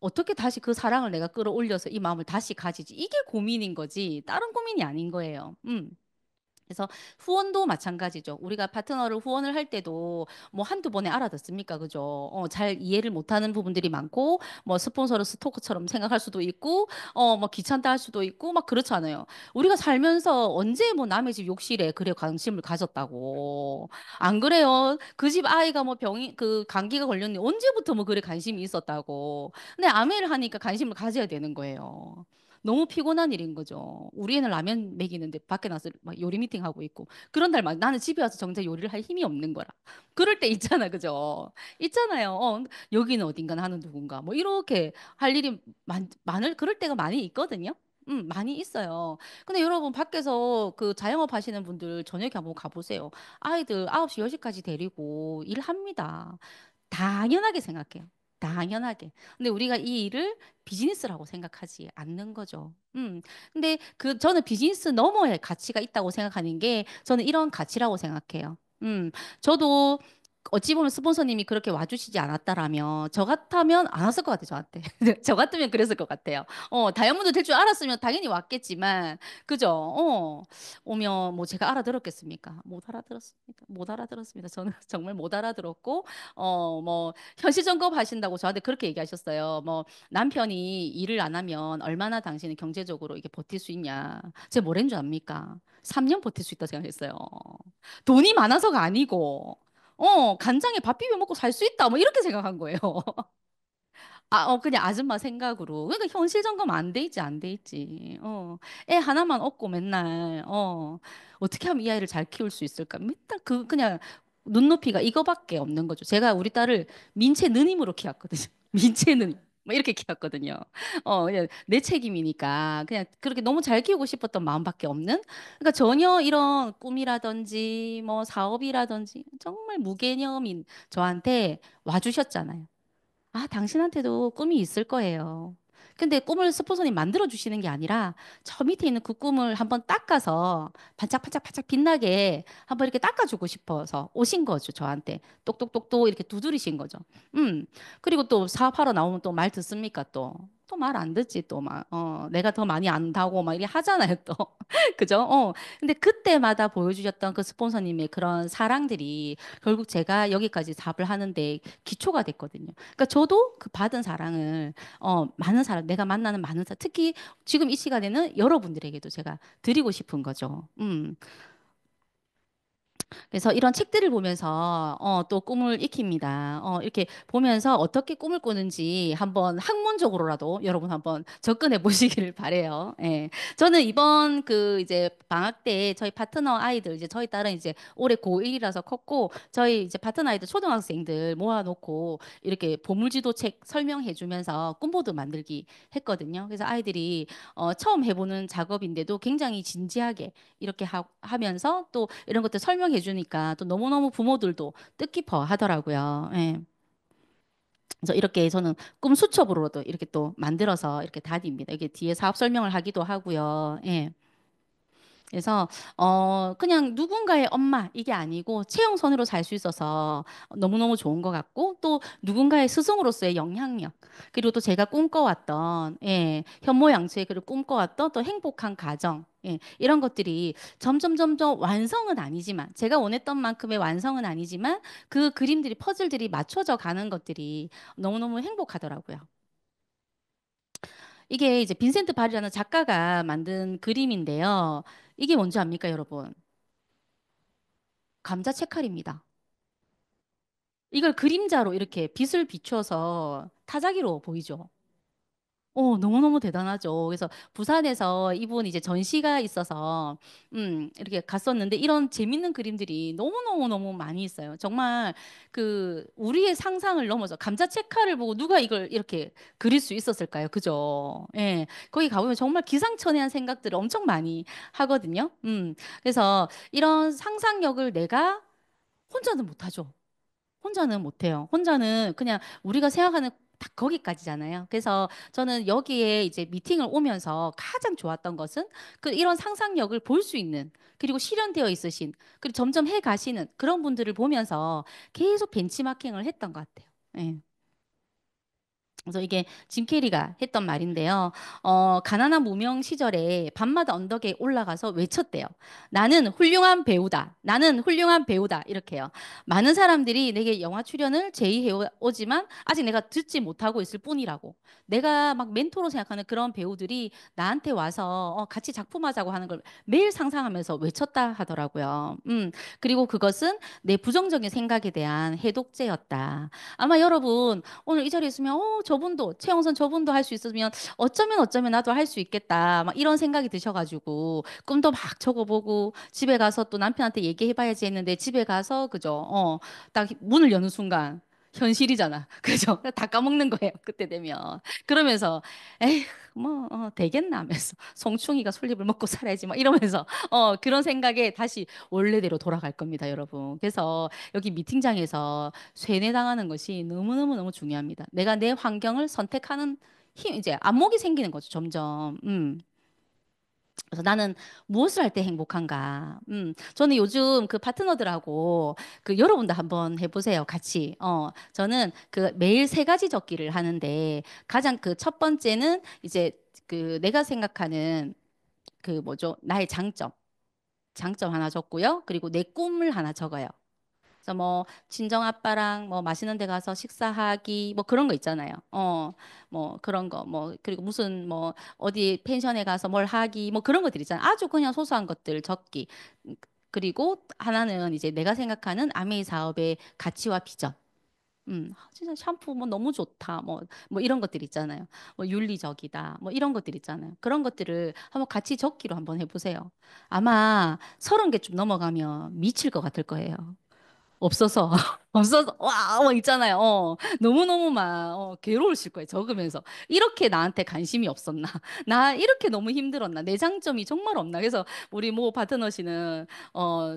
어떻게 다시 그 사랑을 내가 끌어올려서 이 마음을 다시 가지지? 이게 고민인 거지. 다른 고민이 아닌 거예요. 그래서 후원도 마찬가지죠. 우리가 파트너를 후원을 할 때도 뭐 한두 번에 알아듣습니까? 그죠? 잘 이해를 못하는 부분들이 많고, 뭐 스폰서를 스토커처럼 생각할 수도 있고, 뭐 귀찮다 할 수도 있고, 막 그렇잖아요. 우리가 살면서 언제 뭐 남의 집 욕실에 그래 관심을 가졌다고. 안 그래요? 그 집 아이가 뭐 감기가 걸렸는데 언제부터 뭐 그래 관심이 있었다고. 근데 아메를 하니까 관심을 가져야 되는 거예요. 너무 피곤한 일인 거죠. 우리 애는 라면 먹이는데 밖에 나서 막 요리 미팅 하고 있고. 그런 날 막 나는 집에 와서 정작 요리를 할 힘이 없는 거라. 그럴 때 있잖아, 그죠? 있잖아요. 여기는 어딘가 나는 누군가. 뭐 이렇게 할 일이 많을 그럴 때가 많이 있거든요. 많이 있어요. 근데 여러분 밖에서 그 자영업 하시는 분들 저녁에 한번 가보세요. 아이들 9시, 10시까지 데리고 일합니다. 당연하게 생각해요. 당연하게. 근데 우리가 이 일을 비즈니스라고 생각하지 않는 거죠. 근데 저는 비즈니스 너머의 가치가 있다고 생각하는 게 저는 이런 가치라고 생각해요. 저도 어찌 보면 스폰서님이 그렇게 와주시지 않았다라면 저 같다면 안 왔을 것 같아요, 저한테. 저 같으면 그랬을 것 같아요. 다이아몬드 될 줄 알았으면 당연히 왔겠지만, 그죠? 오면 뭐 제가 알아들었겠습니까? 못 알아들었습니다. 못 알아들었습니다. 저는 정말 못 알아들었고, 뭐 현실 점검 하신다고 저한테 그렇게 얘기하셨어요. 뭐 남편이 일을 안 하면 얼마나 당신은 경제적으로 이게 버틸 수 있냐. 제가 뭐랬는 줄 압니까? 3년 버틸 수 있다 생각했어요. 돈이 많아서가 아니고, 간장에 밥 비벼 먹고 살 수 있다. 뭐 이렇게 생각한 거예요. 그냥 아줌마 생각으로. 그러니까 현실 점검 안 돼 있지, 안 돼 있지. 애 하나만 얻고 맨날, 어떻게 하면 이 아이를 잘 키울 수 있을까? 맨날 그냥 눈높이가 이거밖에 없는 거죠. 제가 우리 딸을 민채 누님으로 키웠거든요. 민채 누님. 뭐 이렇게 키웠거든요. 그냥 내 책임이니까 그냥 그렇게 너무 잘 키우고 싶었던 마음밖에 없는. 그러니까 전혀 이런 꿈이라든지 뭐 사업이라든지 정말 무개념인 저한테 와주셨잖아요. 당신한테도 꿈이 있을 거예요. 근데 꿈을 스폰서님 만들어 주시는 게 아니라 저 밑에 있는 그 꿈을 한번 닦아서 반짝반짝반짝 빛나게 한번 이렇게 닦아주고 싶어서 오신 거죠, 저한테. 똑똑똑똑 이렇게 두드리신 거죠. 음. 그리고 또 사업하러 나오면 또 말 듣습니까, 또? 또 말 안 듣지, 또 막. 내가 더 많이 안다고 막 이렇게 하잖아요, 또. 그죠? 근데 그때마다 보여주셨던 그 스폰서님의 그런 사랑들이 결국 제가 여기까지 사업을 하는데 기초가 됐거든요. 그러니까 저도 그 받은 사랑을 많은 사람 내가 만나는 많은 사람 특히 지금 이 시간에는 여러분들에게도 제가 드리고 싶은 거죠. 그래서 이런 책들을 보면서 또 꿈을 익힙니다. 이렇게 보면서 어떻게 꿈을 꾸는지 한번 학문적으로라도 여러분 한번 접근해 보시기를 바래요. 예. 저는 이번 그 이제 방학 때 저희 파트너 아이들 이제 저희 딸은 이제 올해 고1이라서 컸고 저희 이제 파트너 아이들 초등학생들 모아놓고 이렇게 보물지도 책 설명해 주면서 꿈보드 만들기 했거든요. 그래서 아이들이 처음 해보는 작업인데도 굉장히 진지하게 이렇게 하면서 또 이런 것들 설명해 주니까 또 너무너무 부모들도 뜻깊어 하더라고요. 예. 그래서 이렇게 저는 꿈 수첩으로도 이렇게 또 만들어서 이렇게 다닙니다. 이게 뒤에 사업 설명을 하기도 하고요. 예. 그래서 그냥 누군가의 엄마 이게 아니고 채용선으로 살 수 있어서 너무너무 좋은 것 같고 또 누군가의 스승으로서의 영향력 그리고 또 제가 꿈꿔왔던 현모양처의 그리고 꿈꿔왔던 또 행복한 가정 이런 것들이 점점 완성은 아니지만 제가 원했던 만큼의 완성은 아니지만 그 그림들이 퍼즐들이 맞춰져 가는 것들이 너무너무 행복하더라고요. 이게 이제 빈센트 발이라는 작가가 만든 그림인데요. 이게 뭔지 압니까, 여러분? 감자 채칼입니다. 이걸 그림자로 이렇게 빛을 비춰서 타자기로 보이죠. 너무너무 대단하죠. 그래서 부산에서 이분 이제 전시가 있어서, 이렇게 갔었는데 이런 재밌는 그림들이 너무너무너무 많이 있어요. 정말 우리의 상상을 넘어서 감자 채칼을 보고 누가 이걸 이렇게 그릴 수 있었을까요? 그죠? 예. 거기 가보면 정말 기상천외한 생각들을 엄청 많이 하거든요. 그래서 이런 상상력을 내가 혼자는 못하죠. 혼자는 못해요. 혼자는 그냥 우리가 생각하는 딱 거기까지잖아요. 그래서 저는 여기에 이제 미팅을 오면서 가장 좋았던 것은 이런 상상력을 볼 수 있는 그리고 실현되어 있으신 그리고 점점 해 가시는 그런 분들을 보면서 계속 벤치마킹을 했던 것 같아요. 예. 그래서 이게 짐 캐리가 했던 말인데요. 가난한 무명 시절에 밤마다 언덕에 올라가서 외쳤대요. 나는 훌륭한 배우다. 나는 훌륭한 배우다. 이렇게요. 많은 사람들이 내게 영화 출연을 제의해 오지만 아직 내가 듣지 못하고 있을 뿐이라고. 내가 막 멘토로 생각하는 그런 배우들이 나한테 와서 같이 작품하자고 하는 걸 매일 상상하면서 외쳤다 하더라고요. 그리고 그것은 내 부정적인 생각에 대한 해독제였다. 아마 여러분 오늘 이 자리에 있으면 저분도 최영선 저분도 할 수 있으면 어쩌면 나도 할 수 있겠다 막 이런 생각이 드셔가지고 꿈도 막 적어보고 집에 가서 또 남편한테 얘기해봐야지 했는데 집에 가서 그죠 딱 문을 여는 순간 현실이잖아. 그죠? 다 까먹는 거예요. 그때 되면. 그러면서, 에휴, 뭐, 되겠나 하면서. 송충이가 솔잎을 먹고 살아야지. 막 이러면서, 그런 생각에 다시 원래대로 돌아갈 겁니다, 여러분. 그래서 여기 미팅장에서 세뇌당하는 것이 너무너무너무 중요합니다. 내가 내 환경을 선택하는 힘, 이제 안목이 생기는 거죠, 점점. 그래서 나는 무엇을 할 때 행복한가? 저는 요즘 그 파트너들하고 그 여러분도 한번 해보세요. 같이. 저는 그 매일 세 가지 적기를 하는데 가장 그 첫 번째는 이제 그 내가 생각하는 그 뭐죠? 나의 장점 하나 적고요. 그리고 내 꿈을 하나 적어요. 그래서 뭐 친정 아빠랑 뭐 맛있는 데 가서 식사하기 뭐 그런 거 있잖아요. 뭐 그런 거 뭐 그리고 무슨 뭐 어디 펜션에 가서 뭘 하기 뭐 그런 것들 있잖아요. 아주 그냥 소소한 것들 적기. 그리고 하나는 이제 내가 생각하는 아메이 사업의 가치와 비전. 진짜 샴푸 뭐 너무 좋다. 뭐 이런 것들 있잖아요. 뭐 윤리적이다. 뭐 이런 것들 있잖아요. 그런 것들을 한번 같이 적기로 한번 해보세요. 아마 30개쯤 넘어가면 미칠 것 같을 거예요. 없어서 없어서 와 있잖아요. 너무너무 막 괴로우실 거예요. 적으면서 이렇게 나한테 관심이 없었나? 나 이렇게 너무 힘들었나? 내 장점이 정말 없나? 그래서 우리 모 파트너시는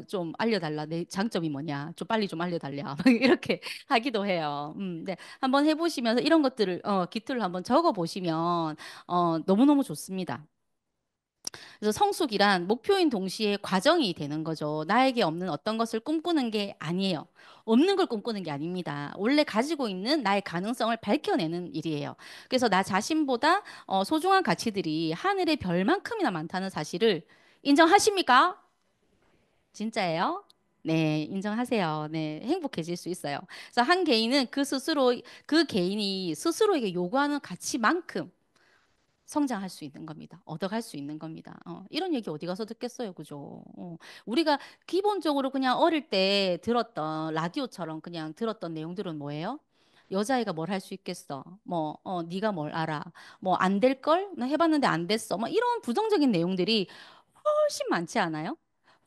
좀 알려달라. 내 장점이 뭐냐? 좀 빨리 좀 알려달라. 막 이렇게 하기도 해요. 네. 한번 해보시면서 이런 것들을 기투를 한번 적어 보시면 너무너무 좋습니다. 그래서 성숙이란 목표인 동시에 과정이 되는 거죠. 나에게 없는 어떤 것을 꿈꾸는 게 아니에요. 없는 걸 꿈꾸는 게 아닙니다. 원래 가지고 있는 나의 가능성을 밝혀내는 일이에요. 그래서 나 자신보다 소중한 가치들이 하늘의 별만큼이나 많다는 사실을 인정하십니까? 진짜예요? 네, 인정하세요. 네, 행복해질 수 있어요. 그래서 한 개인은 그 개인이 스스로에게 요구하는 가치만큼 성장할 수 있는 겁니다. 얻어갈 수 있는 겁니다. 이런 얘기 어디 가서 듣겠어요, 그죠? 우리가 기본적으로 그냥 어릴 때 들었던 라디오처럼 그냥 들었던 내용들은 뭐예요? 여자애가 뭘 할 수 있겠어? 뭐, 네가 뭘 알아? 뭐, 안 될 걸? 나 해봤는데 안 됐어. 뭐, 이런 부정적인 내용들이 훨씬 많지 않아요?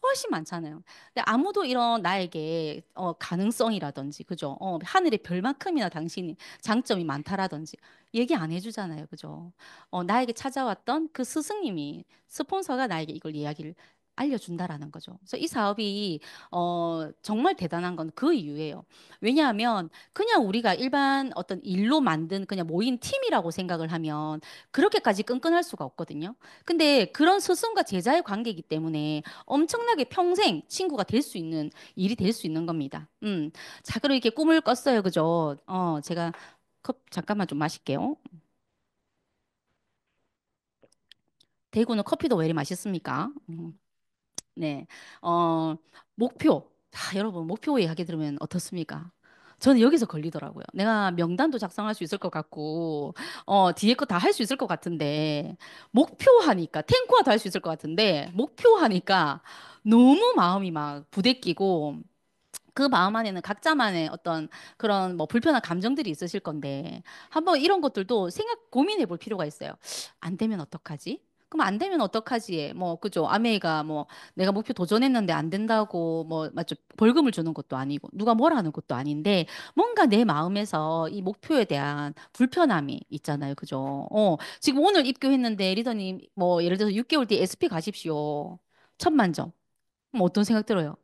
훨씬 많잖아요. 근데 아무도 이런 나에게 가능성이라든지, 그죠? 하늘의 별만큼이나 당신이 장점이 많다라든지 얘기 안 해주잖아요, 그죠? 나에게 찾아왔던 그 스승님이 스폰서가 나에게 이걸 이야기를 알려준다라는 거죠. 그래서 이 사업이 정말 대단한 건 그 이유예요. 왜냐하면 그냥 우리가 일반 어떤 일로 만든 그냥 모인 팀이라고 생각을 하면 그렇게까지 끈끈할 수가 없거든요. 근데 그런 스승과 제자의 관계이기 때문에 엄청나게 평생 친구가 될 수 있는 일이 될 수 있는 겁니다. 자, 그럼 이렇게 꿈을 꿨어요. 그죠? 제가 잠깐만 좀 마실게요. 대구는 커피도 왜 이리 맛있습니까? 네. 어, 목표. 자, 여러분, 목표 이야기 들으면 어떻습니까? 저는 여기서 걸리더라고요. 내가 명단도 작성할 수 있을 것 같고, 뒤에 거 다 할 수 있을 것 같은데, 목표하니까, 탱고화도 할 수 있을 것 같은데, 목표하니까 너무 마음이 막 부대끼고, 그 마음 안에는 각자만의 어떤 그런 뭐 불편한 감정들이 있으실 건데 한번 이런 것들도 고민해 볼 필요가 있어요. 안 되면 어떡하지? 그럼 안 되면 어떡하지? 뭐 그죠? 아메이가 뭐 내가 목표 도전했는데 안 된다고 뭐 맞죠? 벌금을 주는 것도 아니고 누가 뭘 하는 것도 아닌데 뭔가 내 마음에서 이 목표에 대한 불편함이 있잖아요. 그죠? 지금 오늘 입교했는데 리더님 뭐 예를 들어서 6개월 뒤에 SP 가십시오. 1000만 점. 그럼 어떤 생각 들어요?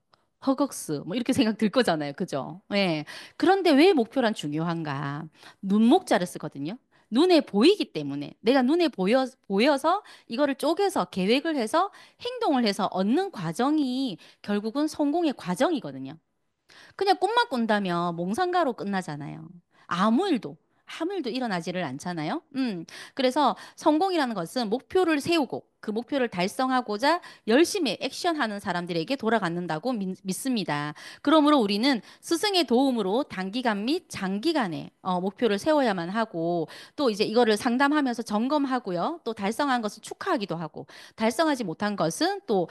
허걱스 뭐 이렇게 생각 들 거잖아요. 그죠? 예. 그런데 왜 목표란 중요한가? 눈목자를 쓰거든요. 눈에 보이기 때문에 내가 눈에 보여서 이거를 쪼개서 계획을 해서 행동을 해서 얻는 과정이 결국은 성공의 과정이거든요. 그냥 꿈만 꾼다면 몽상가로 끝나잖아요. 아무 일도, 아무 일도 일어나지를 않잖아요. 그래서 성공이라는 것은 목표를 세우고 그 목표를 달성하고자 열심히 액션하는 사람들에게 돌아가는다고 믿습니다. 그러므로 우리는 스승의 도움으로 단기간 및 장기간에 목표를 세워야만 하고 또 이제 이거를 상담하면서 점검하고요. 또 달성한 것을 축하하기도 하고 달성하지 못한 것은 또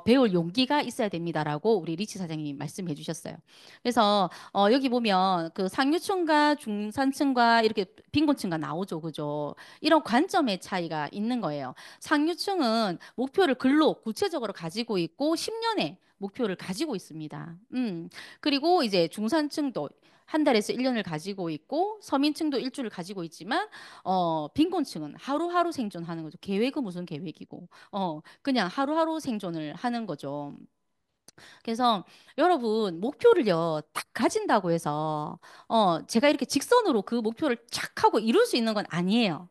배울 용기가 있어야 됩니다라고 우리 리치 사장님이 말씀해 주셨어요. 그래서 여기 보면 그 상류층과 중산층과 이렇게 빈곤층과 나오죠, 그죠? 이런 관점의 차이가 있는 거예요. 상류층은 목표를 글로 구체적으로 가지고 있고 10년의 목표를 가지고 있습니다. 그리고 이제 중산층도 한 달에서 1년을 가지고 있고 서민층도 일주를 가지고 있지만 빈곤층은 하루하루 생존하는 거죠. 계획은 무슨 계획이고 그냥 하루하루 생존을 하는 거죠. 그래서 여러분 목표를요 딱 가진다고 해서 제가 이렇게 직선으로 그 목표를 착 하고 이룰 수 있는 건 아니에요.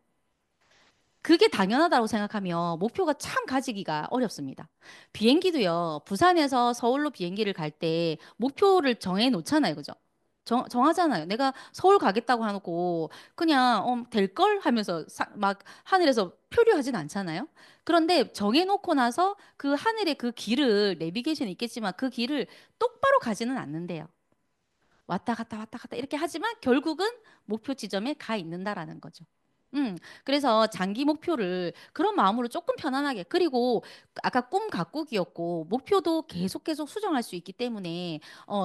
그게 당연하다고 생각하면 목표가 참 가지기가 어렵습니다. 비행기도요, 부산에서 서울로 비행기를 갈 때 목표를 정해 놓잖아요. 그죠? 정하잖아요. 내가 서울 가겠다고 해놓고 그냥 될 걸 하면서 막 하늘에서 표류하진 않잖아요. 그런데 정해놓고 나서 그 하늘의 그 길을 내비게이션이 있겠지만 그 길을 똑바로 가지는 않는데요. 왔다 갔다 왔다 갔다 이렇게 하지만 결국은 목표 지점에 가 있는다라는 거죠. 그래서 장기 목표를 그런 마음으로 조금 편안하게 그리고 아까 꿈 가꾸기였고 목표도 계속 계속 수정할 수 있기 때문에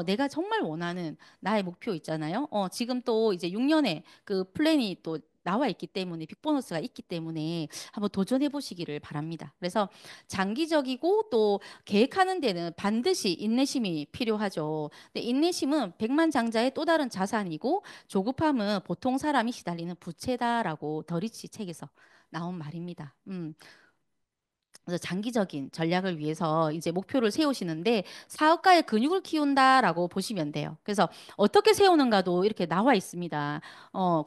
내가 정말 원하는 나의 목표 있잖아요. 지금 또 이제 6년의 그 플랜이 또 나와 있기 때문에 빅보너스가 있기 때문에 한번 도전해 보시기를 바랍니다. 그래서 장기적이고 또 계획하는 데는 반드시 인내심이 필요하죠. 근데 인내심은 백만장자의 또 다른 자산이고 조급함은 보통 사람이 시달리는 부채다라고 더리치 책에서 나온 말입니다. 그래서 장기적인 전략을 위해서 이제 목표를 세우시는데 사업가의 근육을 키운다라고 보시면 돼요. 그래서 어떻게 세우는가도 이렇게 나와 있습니다.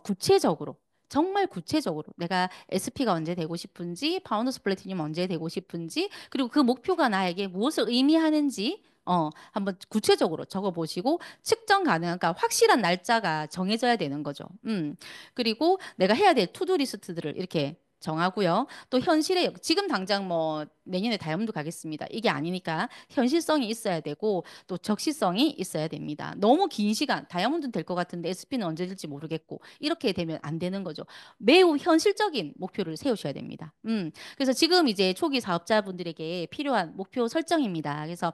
구체적으로. 정말 구체적으로 내가 SP가 언제 되고 싶은지, 파운더스 플래티늄 언제 되고 싶은지, 그리고 그 목표가 나에게 무엇을 의미하는지 한번 구체적으로 적어 보시고 측정 가능한, 그러니까 확실한 날짜가 정해져야 되는 거죠. 그리고 내가 해야 될 투두 리스트들을 이렇게 정하고요. 또 현실에 지금 당장 뭐 내년에 다이아몬드 가겠습니다. 이게 아니니까 현실성이 있어야 되고 또 적시성이 있어야 됩니다. 너무 긴 시간 다이아몬드는 될 것 같은데 SP는 언제 될지 모르겠고 이렇게 되면 안 되는 거죠. 매우 현실적인 목표를 세우셔야 됩니다. 그래서 지금 이제 초기 사업자분들에게 필요한 목표 설정입니다. 그래서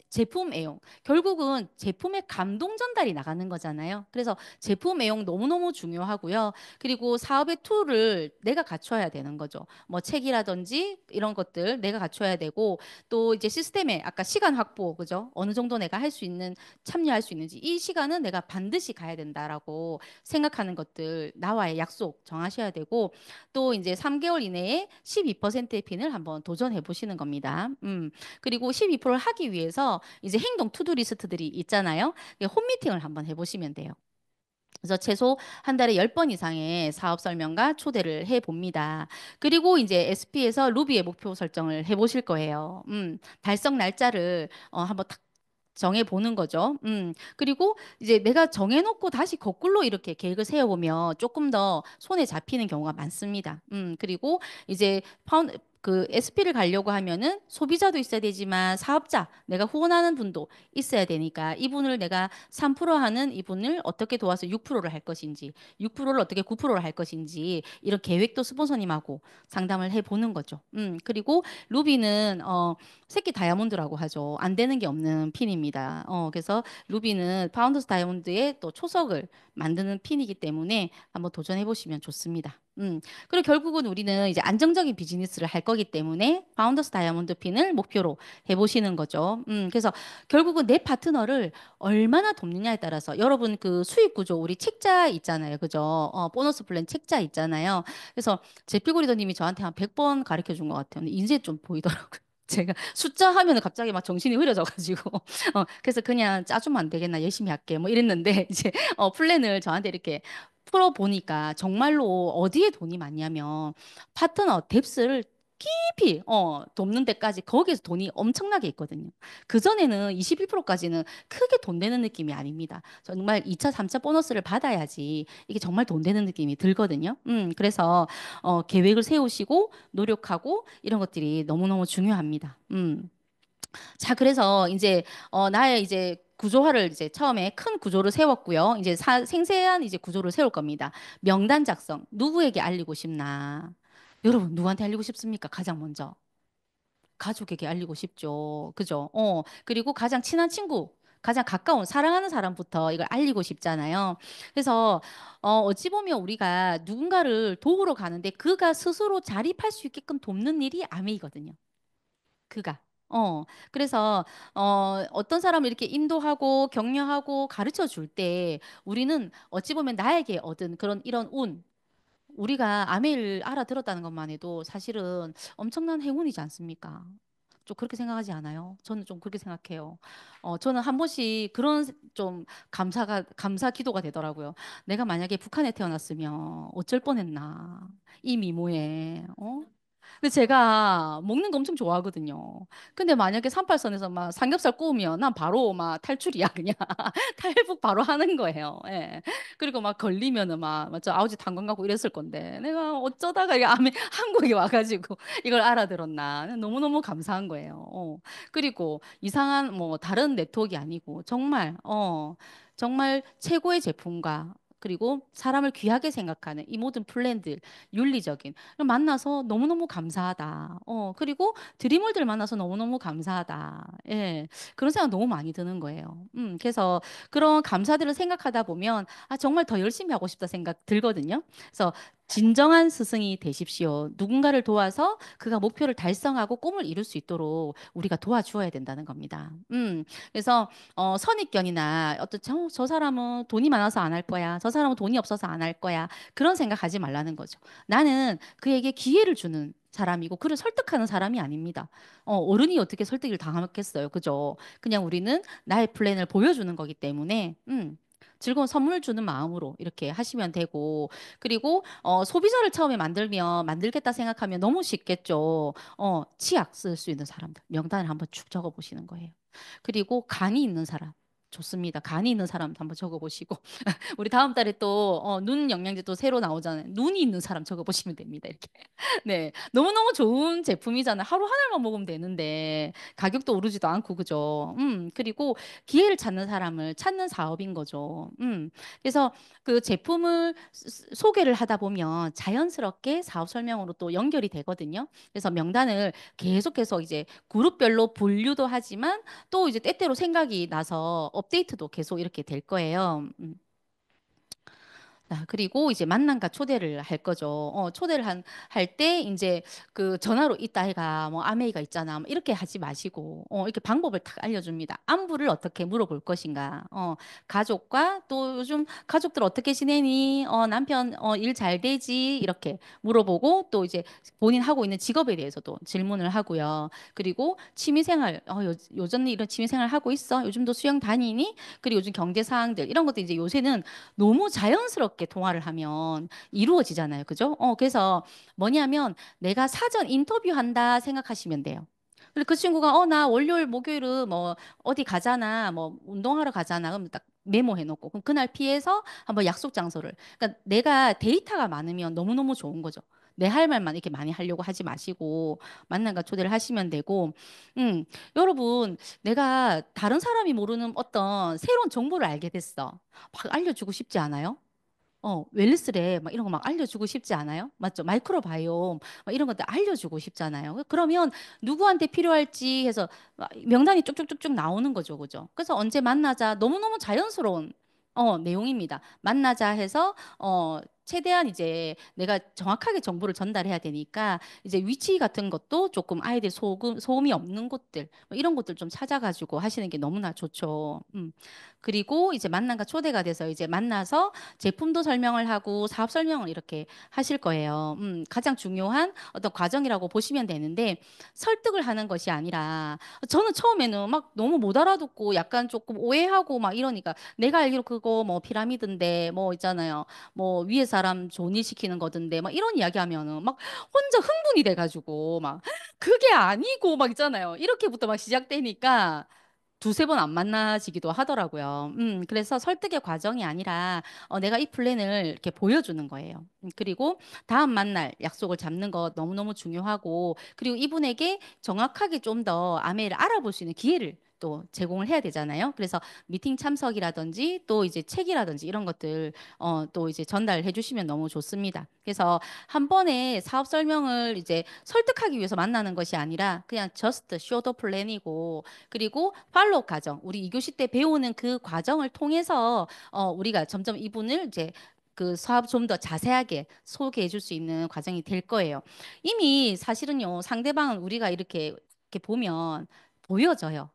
제품 애용 결국은 제품의 감동 전달이 나가는 거잖아요. 그래서 제품 애용 너무너무 중요하고요. 그리고 사업의 툴을 내가 갖춰야 되는 거죠. 뭐 책이라든지 이런 것들 내가 갖춰야 되고 또 이제 시스템에 아까 시간 확보 그죠? 어느 정도 내가 할 수 있는 참여할 수 있는지 이 시간은 내가 반드시 가야 된다라고 생각하는 것들 나와의 약속 정하셔야 되고 또 이제 3개월 이내에 12%의 핀을 한번 도전해 보시는 겁니다. 그리고 12%를 하기 위해서 이제 행동 투두 리스트들이 있잖아요. 홈 미팅을 한번 해보시면 돼요. 그래서 최소 한 달에 10번 이상의 사업 설명과 초대를 해 봅니다. 그리고 이제 SP에서 루비의 목표 설정을 해 보실 거예요. 달성 날짜를 한번 탁 정해 보는 거죠. 그리고 이제 내가 정해놓고 다시 거꾸로 이렇게 계획을 세워보면 조금 더 손에 잡히는 경우가 많습니다. 그리고 이제 그 SP를 가려고 하면은 소비자도 있어야 되지만 사업자, 내가 후원하는 분도 있어야 되니까 이분을 내가 3% 하는 이분을 어떻게 도와서 6%를 할 것인지, 6%를 어떻게 9%를 할 것인지 이런 계획도 스폰서님하고 상담을 해보는 거죠. 그리고 루비는 새끼 다이아몬드라고 하죠. 안 되는 게 없는 핀입니다. 그래서 루비는 파운더스 다이아몬드의 또 초석을 만드는 핀이기 때문에 한번 도전해 보시면 좋습니다. 그리고 결국은 우리는 이제 안정적인 비즈니스를 할 거기 때문에 파운더스 다이아몬드 핀을 목표로 해보시는 거죠. 그래서 결국은 내 파트너를 얼마나 돕느냐에 따라서 여러분 그 수익 구조 우리 책자 있잖아요. 그죠? 보너스 플랜 책자 있잖아요. 그래서 제필고 리더님이 저한테 한 100번 가르쳐 준 것 같아요. 근데 이제 좀 보이더라고요. 제가 숫자 하면은 갑자기 막 정신이 흐려져가지고 그래서 그냥 짜주면 안 되겠나 열심히 할게 뭐 이랬는데 이제 플랜을 저한테 이렇게 풀어보니까 정말로 어디에 돈이 많냐면 파트너 뎁스를 깊이 돕는 데까지 거기에서 돈이 엄청나게 있거든요. 그전에는 21%까지는 크게 돈 되는 느낌이 아닙니다. 정말 2차, 3차 보너스를 받아야지 이게 정말 돈 되는 느낌이 들거든요. 그래서 계획을 세우시고 노력하고 이런 것들이 너무너무 중요합니다. 자, 그래서 이제 나의 이제 구조화를 이제 처음에 큰 구조를 세웠고요. 이제 생생한 이제 구조를 세울 겁니다. 명단 작성. 누구에게 알리고 싶나? 여러분, 누구한테 알리고 싶습니까? 가장 먼저. 가족에게 알리고 싶죠. 그죠? 그리고 가장 친한 친구, 가장 가까운 사랑하는 사람부터 이걸 알리고 싶잖아요. 그래서 어찌 보면 우리가 누군가를 도우러 가는데 그가 스스로 자립할 수 있게끔 돕는 일이 암이거든요. 그가. 그래서, 어떤 사람을 이렇게 인도하고 격려하고 가르쳐 줄 때 우리는 어찌 보면 나에게 얻은 그런 이런 운, 우리가 아메이를 알아들었다는 것만 해도 사실은 엄청난 행운이지 않습니까? 좀 그렇게 생각하지 않아요? 저는 좀 그렇게 생각해요. 저는 한 번씩 그런 좀 감사 기도가 되더라고요. 내가 만약에 북한에 태어났으면 어쩔 뻔했나. 이 미모에, 근데 제가 먹는 거 엄청 좋아하거든요. 근데 만약에 38선에서 막 삼겹살 구우면 난 바로 막 탈출이야, 그냥. 탈북 바로 하는 거예요. 예. 그리고 막 걸리면은 저 아버지 탄광 가고 이랬을 건데 내가 어쩌다가 이게 한국에 와가지고 이걸 알아들었나. 너무너무 감사한 거예요. 그리고 이상한 뭐 다른 네트워크가 아니고 정말 최고의 제품과 그리고 사람을 귀하게 생각하는 이 모든 플랜들, 윤리적인 만나서 너무너무 감사하다. 그리고 드리물들 만나서 너무너무 감사하다. 예. 그런 생각 너무 많이 드는 거예요. 그래서 그런 감사들을 생각하다 보면 아, 정말 더 열심히 하고 싶다 생각 들거든요. 그래서 진정한 스승이 되십시오. 누군가를 도와서 그가 목표를 달성하고 꿈을 이룰 수 있도록 우리가 도와주어야 된다는 겁니다. 그래서 선입견이나 저 사람은 돈이 많아서 안 할 거야. 저 사람은 돈이 없어서 안 할 거야. 그런 생각하지 말라는 거죠. 나는 그에게 기회를 주는 사람이고 그를 설득하는 사람이 아닙니다. 어른이 어떻게 설득을 당하겠어요. 그죠? 그냥 우리는 나의 플랜을 보여주는 거기 때문에 즐거운 선물 주는 마음으로 이렇게 하시면 되고 그리고 소비자를 처음에 만들겠다 생각하면 너무 쉽겠죠. 치약 쓸 수 있는 사람들 명단을 한번 쭉 적어 보시는 거예요. 그리고 간이 있는 사람 좋습니다. 간이 있는 사람 한번 적어 보시고 우리 다음 달에 또 눈 영양제 또 새로 나오잖아요. 눈이 있는 사람 적어 보시면 됩니다. 이렇게. 네. 너무너무 좋은 제품이잖아요. 하루 한 알만 먹으면 되는데 가격도 오르지도 않고 그죠? 그리고 기회를 찾는 사람을 찾는 사업인 거죠. 그래서 그 제품을 소개를 하다 보면 자연스럽게 사업 설명으로 또 연결이 되거든요. 그래서 명단을 계속해서 이제 그룹별로 분류도 하지만 또 이제 때때로 생각이 나서 업데이트도 계속 이렇게 될 거예요. 그리고 이제 만남과 초대를 할 거죠. 초대를 할 때 이제 그 전화로 이따 해가 뭐 아메이가 있잖아. 뭐 이렇게 하지 마시고 이렇게 방법을 탁 알려줍니다. 안부를 어떻게 물어볼 것인가. 가족과 또 요즘 가족들 어떻게 지내니? 남편 일 잘 되지? 이렇게 물어보고 또 이제 본인 하고 있는 직업에 대해서도 질문을 하고요. 그리고 취미생활 요즘 이런 취미생활 하고 있어? 요즘도 수영 다니니? 그리고 요즘 경제 사항들 이런 것도 이제 요새는 너무 자연스럽게 통화를 하면 이루어지잖아요. 그죠? 그래서 뭐냐면 내가 사전 인터뷰한다 생각하시면 돼요. 근데 그 친구가 나 월요일 목요일은 뭐 어디 가잖아. 뭐 운동하러 가잖아. 그럼 딱 메모해 놓고 그럼 그날 피해서 한번 약속 장소를 그러니까 내가 데이터가 많으면 너무너무 좋은 거죠. 내 할 말만 이렇게 많이 하려고 하지 마시고 만남과 초대를 하시면 되고 음 여러분 내가 다른 사람이 모르는 어떤 새로운 정보를 알게 됐어. 막 알려주고 싶지 않아요? 웰니스래 막 이런 거 막 알려주고 싶지 않아요? 맞죠? 마이크로바이옴 막 이런 것들 알려주고 싶잖아요. 그러면 누구한테 필요할지 해서 막 명단이 쭉쭉쭉쭉 나오는 거죠, 그죠? 그래서 언제 만나자 너무너무 자연스러운 내용입니다. 만나자 해서 최대한 이제 내가 정확하게 정보를 전달해야 되니까 이제 위치 같은 것도 조금 아이들 소음이 없는 곳들 뭐 이런 곳들 좀 찾아가지고 하시는 게 너무나 좋죠. 그리고 이제 만남과 초대가 돼서 이제 만나서 제품도 설명을 하고 사업 설명을 이렇게 하실 거예요. 가장 중요한 어떤 과정이라고 보시면 되는데 설득을 하는 것이 아니라 저는 처음에는 막 너무 못 알아듣고 약간 조금 오해하고 막 이러니까 내가 알기로 그거 뭐 피라미드인데 뭐 있잖아요. 뭐 위에 사람 좋은 일 시키는 거던데 막 이런 이야기 하면은 막 혼자 흥분이 돼가지고 막 그게 아니고 막 있잖아요. 이렇게부터 막 시작되니까 두세 번 안 만나지기도 하더라고요. 그래서 설득의 과정이 아니라 내가 이 플랜을 이렇게 보여주는 거예요. 그리고 다음 만날 약속을 잡는 거 너무너무 중요하고, 그리고 이분에게 정확하게 좀 더 아메이를 알아볼 수 있는 기회를 또 제공을 해야 되잖아요. 그래서 미팅 참석이라든지 또 이제 책이라든지 이런 것들 또 이제 전달해 주시면 너무 좋습니다. 그래서 한 번에 사업 설명을 이제 설득하기 위해서 만나는 것이 아니라 그냥 just show the plan이고 그리고 팔로우 과정, 우리 2교시 때 배우는 그 과정을 통해서 우리가 점점 이분을 이제 그 사업 좀 더 자세하게 소개해 줄 수 있는 과정이 될 거예요. 이미 사실은요, 상대방은 우리가 이렇게 이렇게 보면 보여져요.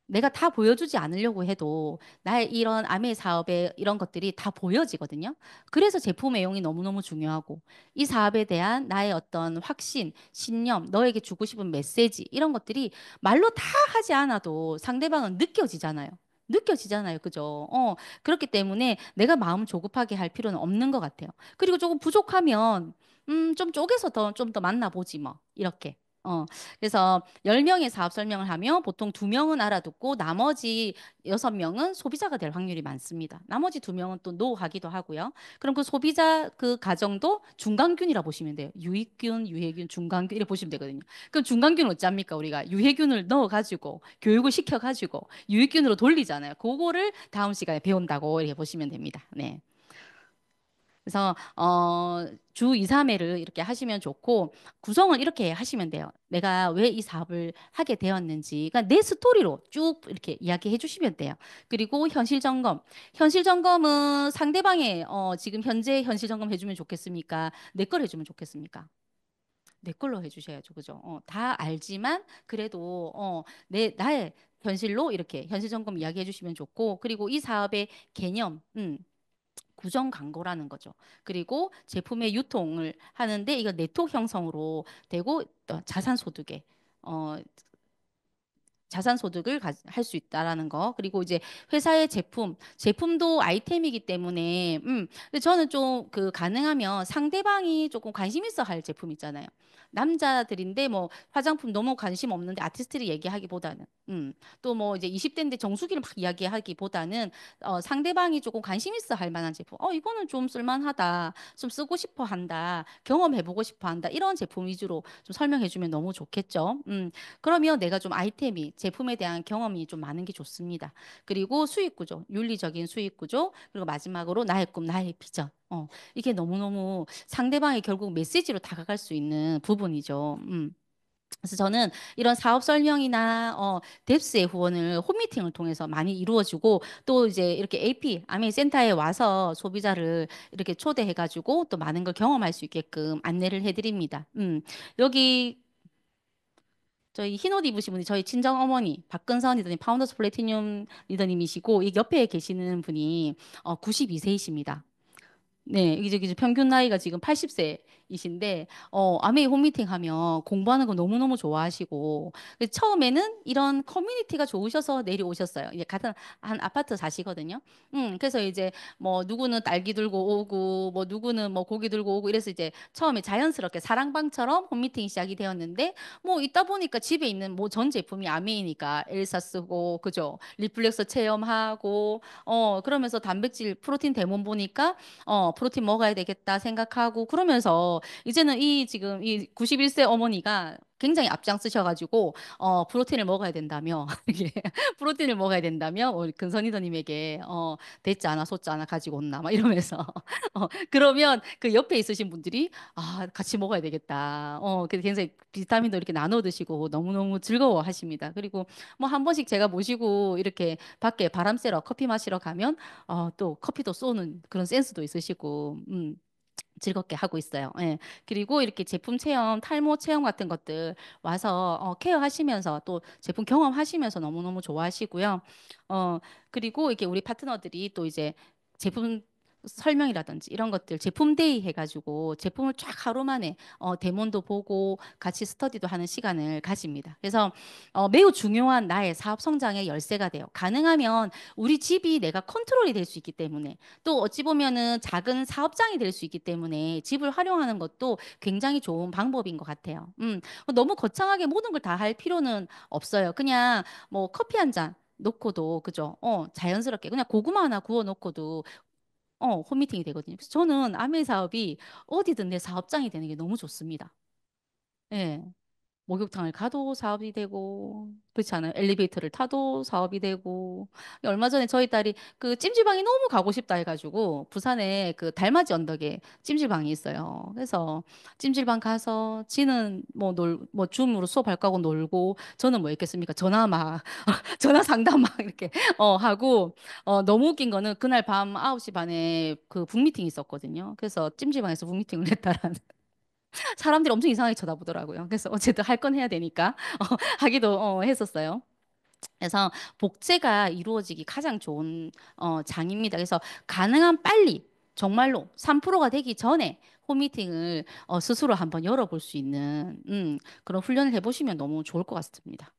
내가 다 보여주지 않으려고 해도 나의 이런 아메 사업의 이런 것들이 다 보여지거든요. 그래서 제품 애용이 너무너무 중요하고 이 사업에 대한 나의 어떤 확신, 신념, 너에게 주고 싶은 메시지 이런 것들이 말로 다 하지 않아도 상대방은 느껴지잖아요. 느껴지잖아요. 그죠? 그렇기 때문에 내가 마음 조급하게 할 필요는 없는 것 같아요. 그리고 조금 부족하면 좀 쪼개서 좀 더 만나보지 뭐. 이렇게. 그래서 10명의 사업 설명을 하면 보통 2명은 알아듣고 나머지 6명은 소비자가 될 확률이 많습니다. 나머지 2명은 또 노 하기도 하고요. 그럼 그 소비자 그 가정도 중간균이라 보시면 돼요. 유익균, 유해균, 중간균 이렇게 보시면 되거든요. 그럼 중간균은 어쩝니까? 우리가 유해균을 넣어가지고 교육을 시켜가지고 유익균으로 돌리잖아요. 그거를 다음 시간에 배운다고 이렇게 보시면 됩니다. 네. 그래서 주 2, 3회를 이렇게 하시면 좋고 구성을 이렇게 하시면 돼요. 내가 왜 이 사업을 하게 되었는지. 그러니까 내 스토리로 쭉 이렇게 이야기해 주시면 돼요. 그리고 현실 점검. 현실 점검은 상대방의 지금 현재 현실 점검 해주면 좋겠습니까? 내 걸 해주면 좋겠습니까? 내 걸로 해주셔야죠. 그죠? 다 알지만 그래도 나의 현실로 이렇게 현실 점검 이야기해 주시면 좋고 그리고 이 사업의 개념, 구정 광고라는 거죠. 그리고 제품의 유통을 하는데 이거 네트워크 형성으로 되고 또 자산 소득에 어 자산 소득을 할 수 있다라는 거. 그리고 이제 회사의 제품도 아이템이기 때문에 근데 저는 좀 그 가능하면 상대방이 조금 관심 있어 할 제품 있잖아요. 남자들인데 뭐 화장품 너무 관심 없는데 아티스트를 얘기하기보다는 또 뭐 이제 20대인데 정수기를 막 이야기하기보다는 상대방이 조금 관심 있어 할 만한 제품. 이거는 좀 쓸만하다. 좀 쓰고 싶어 한다. 경험해보고 싶어 한다. 이런 제품 위주로 좀 설명해 주면 너무 좋겠죠. 그러면 내가 좀 아이템이 제품에 대한 경험이 좀 많은 게 좋습니다. 그리고 수익 구조, 윤리적인 수익 구조, 그리고 마지막으로 나의 꿈, 나의 비전. 이게 너무너무 상대방이 결국 메시지로 다가갈 수 있는 부분이죠. 그래서 저는 이런 사업 설명이나 뎁스의 후원을 홈미팅을 통해서 많이 이루어주고 또 이제 이렇게 AP 아미 센터에 와서 소비자를 이렇게 초대해가지고 또 많은 걸 경험할 수 있게끔 안내를 해드립니다. 여기 저희 흰옷 입으신 분이 저희 친정 어머니 박근선 리더님 파운더스 플래티늄 리더님이시고 이 옆에 계시는 분이 92세이십니다. 네, 이제 평균 나이가 지금 80세이신데, 아메이 홈미팅 하면 공부하는 거 너무너무 좋아하시고, 처음에는 이런 커뮤니티가 좋으셔서 내려오셨어요. 이제 같은 한 아파트 사시거든요. 그래서 이제 뭐 누구는 딸기 들고 오고, 뭐 누구는 뭐 고기 들고 오고, 이래서 이제 처음에 자연스럽게 사랑방처럼 홈미팅이 시작이 되었는데, 뭐 있다 보니까 집에 있는 뭐 전 제품이 아메이니까 엘사 쓰고, 그죠? 리플렉서 체험하고, 그러면서 단백질, 프로틴 대몬 보니까, 프로틴 먹어야 되겠다 생각하고 그러면서 이제는 이 지금 이 91세 어머니가 굉장히 앞장서셔가지고 프로틴을 먹어야 된다며 이게 프로틴을 먹어야 된다며 우리 근선이더님에게 대짜 하나 소짜 하나 가지고 온나 막 이러면서 그러면 그 옆에 있으신 분들이 같이 먹어야 되겠다 그래서 굉장히 비타민도 이렇게 나눠 드시고 너무너무 즐거워하십니다. 그리고 뭐 한 번씩 제가 모시고 이렇게 밖에 바람 쐬러 커피 마시러 가면 또 커피도 쏘는 그런 센스도 있으시고, 즐겁게 하고 있어요. 예. 그리고 이렇게 제품 체험, 탈모 체험 같은 것들 와서 케어하시면서 또 제품 경험하시면서 너무너무 좋아하시고요. 어, 그리고 이렇게 우리 파트너들이 또 이제 제품 설명이라든지 이런 것들 제품 데이 해가지고 제품을 쫙 하루 만에 데모도 보고 같이 스터디도 하는 시간을 가집니다. 그래서 매우 중요한 나의 사업 성장의 열쇠가 돼요. 가능하면 우리 집이 내가 컨트롤이 될 수 있기 때문에 또 어찌 보면은 작은 사업장이 될 수 있기 때문에 집을 활용하는 것도 굉장히 좋은 방법인 것 같아요. 너무 거창하게 모든 걸 다 할 필요는 없어요. 그냥 뭐 커피 한 잔 놓고도 그죠? 자연스럽게 그냥 고구마 하나 구워 놓고도 홈미팅이 되거든요. 그래서 저는 아메 사업이 어디든 내 사업장이 되는 게 너무 좋습니다. 예. 목욕탕을 가도 사업이 되고, 그렇지 않아요? 엘리베이터를 타도 사업이 되고. 얼마 전에 저희 딸이 그 찜질방이 너무 가고 싶다 해가지고, 부산에 그 달맞이 언덕에 찜질방이 있어요. 그래서 찜질방 가서, 지는 뭐 줌으로 수업할 거고 놀고, 저는 뭐 했겠습니까? 전화 막, 전화 상담 막 이렇게, 하고, 너무 웃긴 거는 그날 밤 9시 반에 그 북미팅이 있었거든요. 그래서 찜질방에서 북미팅을 했다라는. 사람들이 엄청 이상하게 쳐다보더라고요. 그래서 어쨌든 할 건 해야 되니까 하기도 했었어요. 그래서 복제가 이루어지기 가장 좋은 장입니다. 그래서 가능한 빨리 정말로 3%가 되기 전에 홈미팅을 스스로 한번 열어볼 수 있는 그런 훈련을 해보시면 너무 좋을 것 같습니다.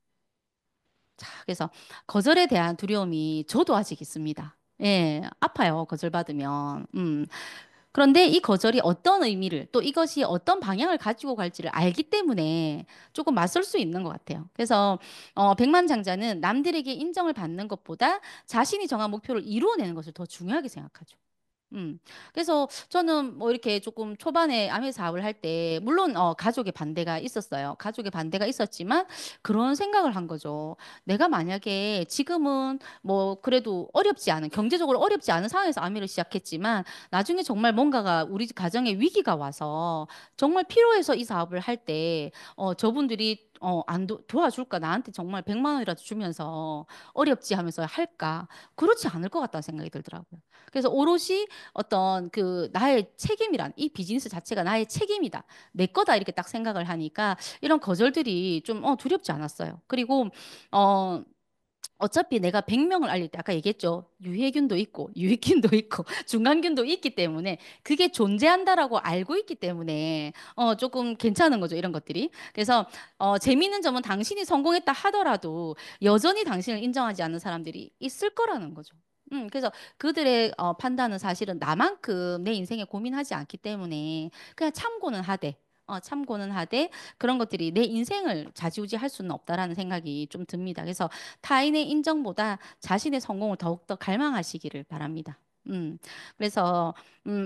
자, 그래서 거절에 대한 두려움이 저도 아직 있습니다. 예, 아파요, 거절 받으면. 그런데 이 거절이 어떤 의미를 또 이것이 어떤 방향을 가지고 갈지를 알기 때문에 조금 맞설 수 있는 것 같아요. 그래서 백만장자는 남들에게 인정을 받는 것보다 자신이 정한 목표를 이루어내는 것을 더 중요하게 생각하죠. 음. 그래서 저는 뭐 이렇게 조금 초반에 암회 사업을 할 때, 물론, 가족의 반대가 있었어요. 가족의 반대가 있었지만, 그런 생각을 한 거죠. 내가 만약에 지금은 뭐, 그래도 어렵지 않은, 경제적으로 어렵지 않은 상황에서 암회를 시작했지만, 나중에 정말 뭔가가 우리 가정에 위기가 와서, 정말 필요해서 이 사업을 할 때, 저분들이 안 도와줄까? 나한테 정말 100만 원이라도 주면서 어렵지 하면서 할까? 그렇지 않을 것 같다는 생각이 들더라고요. 그래서 오롯이 어떤 그 나의 책임이란 이 비즈니스 자체가 나의 책임이다. 내 거다 이렇게 딱 생각을 하니까 이런 거절들이 좀 두렵지 않았어요. 그리고 어 어차피 내가 100명을 알릴 때 아까 얘기했죠. 유해균도 있고 유익균도 있고 중간균도 있기 때문에 그게 존재한다라고 알고 있기 때문에 조금 괜찮은 거죠. 이런 것들이. 그래서 재미있는 점은 당신이 성공했다 하더라도 여전히 당신을 인정하지 않는 사람들이 있을 거라는 거죠. 그래서 그들의 판단은 사실은 나만큼 내 인생에 고민하지 않기 때문에 그냥 참고는 하되 참고는 하되 그런 것들이 내 인생을 좌지우지할 수는 없다라는 생각이 좀 듭니다. 그래서 타인의 인정보다 자신의 성공을 더욱더 갈망하시기를 바랍니다. 음, 그래서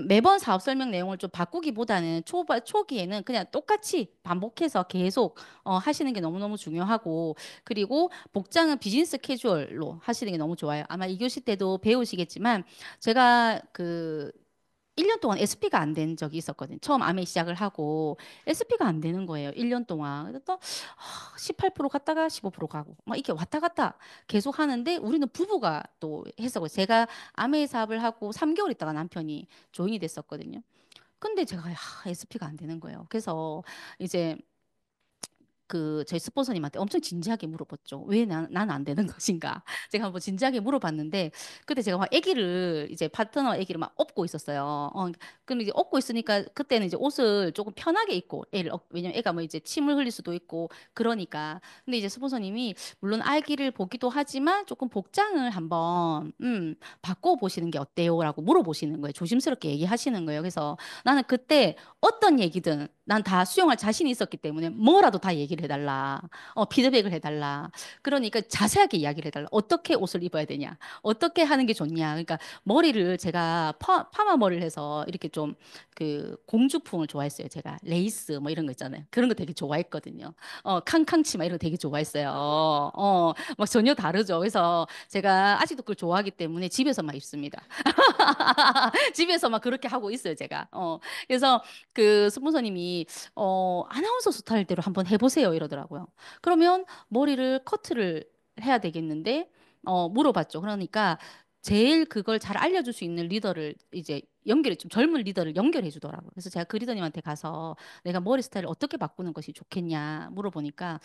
매번 사업 설명 내용을 좀 바꾸기보다는 초기에는 그냥 똑같이 반복해서 계속 하시는 게 너무너무 중요하고 그리고 복장은 비즈니스 캐주얼로 하시는 게 너무 좋아요. 아마 2교시 때도 배우시겠지만 제가 그 1년 동안 SP가 안 된 적이 있었거든요. 처음 암에 시작을 하고 SP가 안 되는 거예요. 1년 동안. 그래서 또 18% 갔다가 15% 가고 막 이렇게 왔다 갔다 계속 하는데 우리는 부부가 또 했었고 제가 암의 사업을 하고 3개월 있다가 남편이 조인이 됐었거든요. 근데 제가 SP가 안 되는 거예요. 그래서 이제 그 저희 스폰서님한테 엄청 진지하게 물어봤죠. 왜 난 안 되는 것인가? 제가 한번 진지하게 물어봤는데 그때 제가 막 아기를 이제 파트너 아기를 막 업고 있었어요. 근데 이제 업고 있으니까 그때는 이제 옷을 조금 편하게 입고 애를 왜냐면 애가 뭐 이제 침을 흘릴 수도 있고 그러니까. 근데 이제 스폰서님이 물론 아기를 보기도 하지만 조금 복장을 한번 바꿔 보시는 게 어때요라고 물어보시는 거예요. 조심스럽게 얘기하시는 거예요. 그래서 나는 그때 어떤 얘기든 난 다 수용할 자신이 있었기 때문에 뭐라도 다 얘기를 해달라. 피드백을 해달라. 그러니까 자세하게 이야기를 해달라. 어떻게 옷을 입어야 되냐. 어떻게 하는 게 좋냐. 그러니까 머리를 제가 파마 머리를 해서 이렇게 좀 그 공주풍을 좋아했어요. 제가 레이스 뭐 이런 거 있잖아요. 그런 거 되게 좋아했거든요. 캉캉치마 이런 거 되게 좋아했어요. 막 전혀 다르죠. 그래서 제가 아직도 그걸 좋아하기 때문에 집에서만 입습니다. 집에서 막 그렇게 하고 있어요, 제가. 그래서 그 스폰서님이 아나운서 스타일대로 한번 해보세요 이러더라고요. 그러면 머리를 커트를 해야 되겠는데 물어봤죠. 그러니까 제일 그걸 잘 알려줄 수 있는 리더를 이제 연결해 좀 젊은 리더를 연결해 주더라고요. 그래서 제가 그 리더님한테 가서 내가 머리 스타일을 어떻게 바꾸는 것이 좋겠냐 물어보니까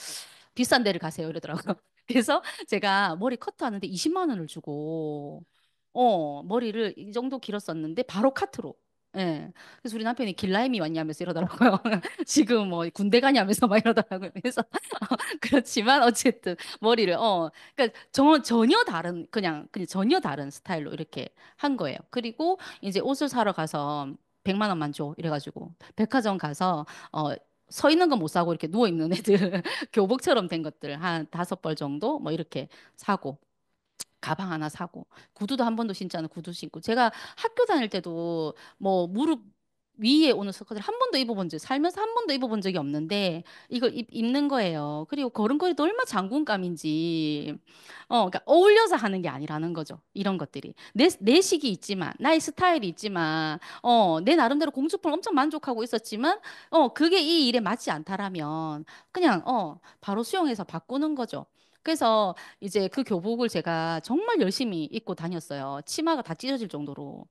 비싼 데를 가세요 이러더라고요. 그래서 제가 머리 커트하는데 20만 원을 주고 머리를 이 정도 길었었는데 바로 카트로. 예. 그래서 우리 남편이 길라임이 왔냐면서 이러더라고요. 지금 뭐 군대 가냐면서 막 이러더라고요. 그래서 그렇지만 어쨌든 머리를 그러니까 전혀 다른 그냥 전혀 다른 스타일로 이렇게 한 거예요. 그리고 이제 옷을 사러 가서 100만 원만 줘 이래가지고 백화점 가서 서 있는 건 못 사고 이렇게 누워 있는 애들 교복처럼 된 것들 한 5벌 정도 뭐 이렇게 사고 가방 하나 사고 구두도 한 번도 신지 않은 구두 신고 제가 학교 다닐 때도 뭐 무릎 위에 오는 스커트를 한 번도 입어본 적 살면서 한 번도 입어본 적이 없는데 이걸 입는 거예요. 그리고 걸음걸이도 얼마나 장군감인지 그러니까 어울려서 하는 게 아니라는 거죠. 이런 것들이 내 식이 있지만 나의 스타일이 있지만 내 나름대로 공주풍 엄청 만족하고 있었지만 그게 이 일에 맞지 않다라면 그냥 바로 수용해서 바꾸는 거죠. 그래서 이제 그 교복을 제가 정말 열심히 입고 다녔어요. 치마가 다 찢어질 정도로.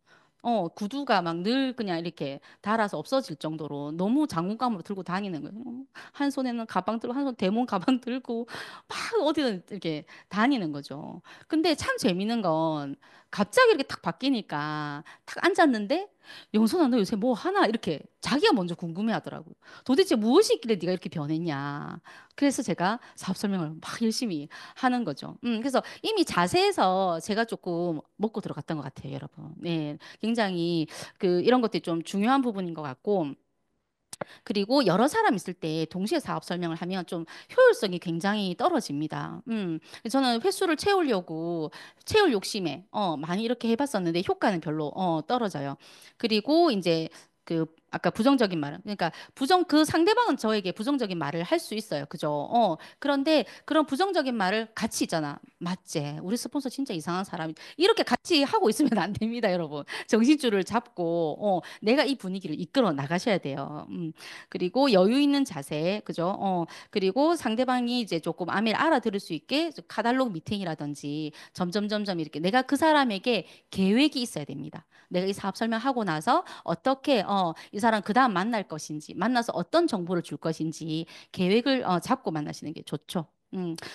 구두가 막 늘 그냥 이렇게 닳아서 없어질 정도로 너무 장군감으로 들고 다니는 거예요. 한 손에는 가방 들고, 한 손 대문 가방 들고, 막 어디든 이렇게 다니는 거죠. 근데 참 재밌는 건 갑자기 이렇게 탁 바뀌니까 탁 앉았는데, 영선아, 너 요새 뭐 하나? 이렇게 자기가 먼저 궁금해 하더라고요. 도대체 무엇이 있길래 네가 이렇게 변했냐? 그래서 제가 사업 설명을 막 열심히 하는 거죠. 그래서 이미 자세에서 제가 조금 먹고 들어갔던 것 같아요, 여러분. 네. 굉장히 이런 것들이 좀 중요한 부분인 것 같고, 그리고 여러 사람 있을 때 동시에 사업 설명을 하면 좀 효율성이 굉장히 떨어집니다. 저는 횟수를 채울 욕심에 많이 이렇게 해봤었는데 효과는 별로 떨어져요. 그리고 이제 아까 부정적인 말은 그러니까 그 상대방은 저에게 부정적인 말을 할 수 있어요. 그죠? 그런데 그런 부정적인 말을 같이 있잖아. 맞지? 우리 스폰서 진짜 이상한 사람이 이렇게 같이 하고 있으면 안 됩니다, 여러분. 정신줄을 잡고 내가 이 분위기를 이끌어 나가셔야 돼요. 그리고 여유 있는 자세, 그죠? 그리고 상대방이 이제 조금 아메를 알아들을 수 있게 카탈로그 미팅이라든지 점점 이렇게 내가 그 사람에게 계획이 있어야 됩니다. 내가 이 사업 설명하고 나서 어떻게 이 사람 그다음 만날 것인지, 만나서 어떤 정보를 줄 것인지 계획을 잡고 만나시는 게 좋죠.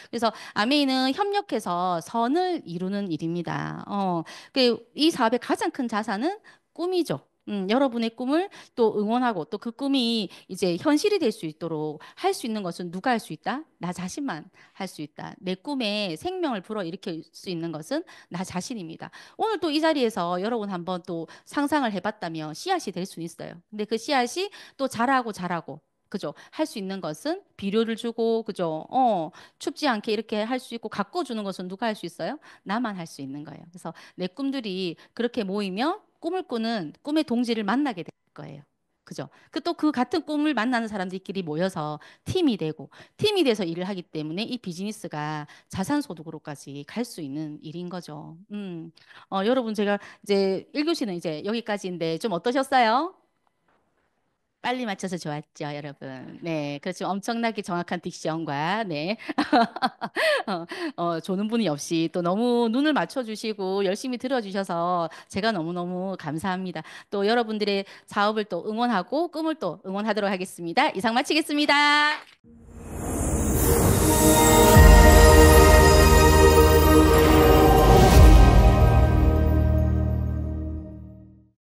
그래서 아메이는 협력해서 선을 이루는 일입니다. 이 사업의 가장 큰 자산은 꿈이죠. 여러분의 꿈을 또 응원하고 또 그 꿈이 이제 현실이 될 수 있도록 할 수 있는 것은 누가 할 수 있다? 나 자신만 할 수 있다. 내 꿈에 생명을 불어일으킬 수 있는 것은 나 자신입니다. 오늘 또 이 자리에서 여러분 한번 또 상상을 해봤다면 씨앗이 될 수 있어요. 근데 그 씨앗이 또 자라고 그죠? 할 수 있는 것은 비료를 주고, 그죠? 춥지 않게 이렇게 할 수 있고, 가꿔주는 것은 누가 할 수 있어요? 나만 할 수 있는 거예요. 그래서 내 꿈들이 그렇게 모이면 꿈을 꾸는 꿈의 동지를 만나게 될 거예요. 그죠? 또 그 같은 꿈을 만나는 사람들끼리 모여서 팀이 돼서 일을 하기 때문에 이 비즈니스가 자산 소득으로까지 갈 수 있는 일인 거죠. 여러분 제가 이제 1교시는 이제 여기까지인데 좀 어떠셨어요? 빨리 맞춰서 좋았죠, 여러분. 네, 그렇죠. 엄청나게 정확한 딕션과, 네, 조는 분이 없이 또 너무 눈을 맞춰주시고 열심히 들어주셔서 제가 너무너무 감사합니다. 또 여러분들의 사업을 또 응원하고 꿈을 또 응원하도록 하겠습니다. 이상 마치겠습니다.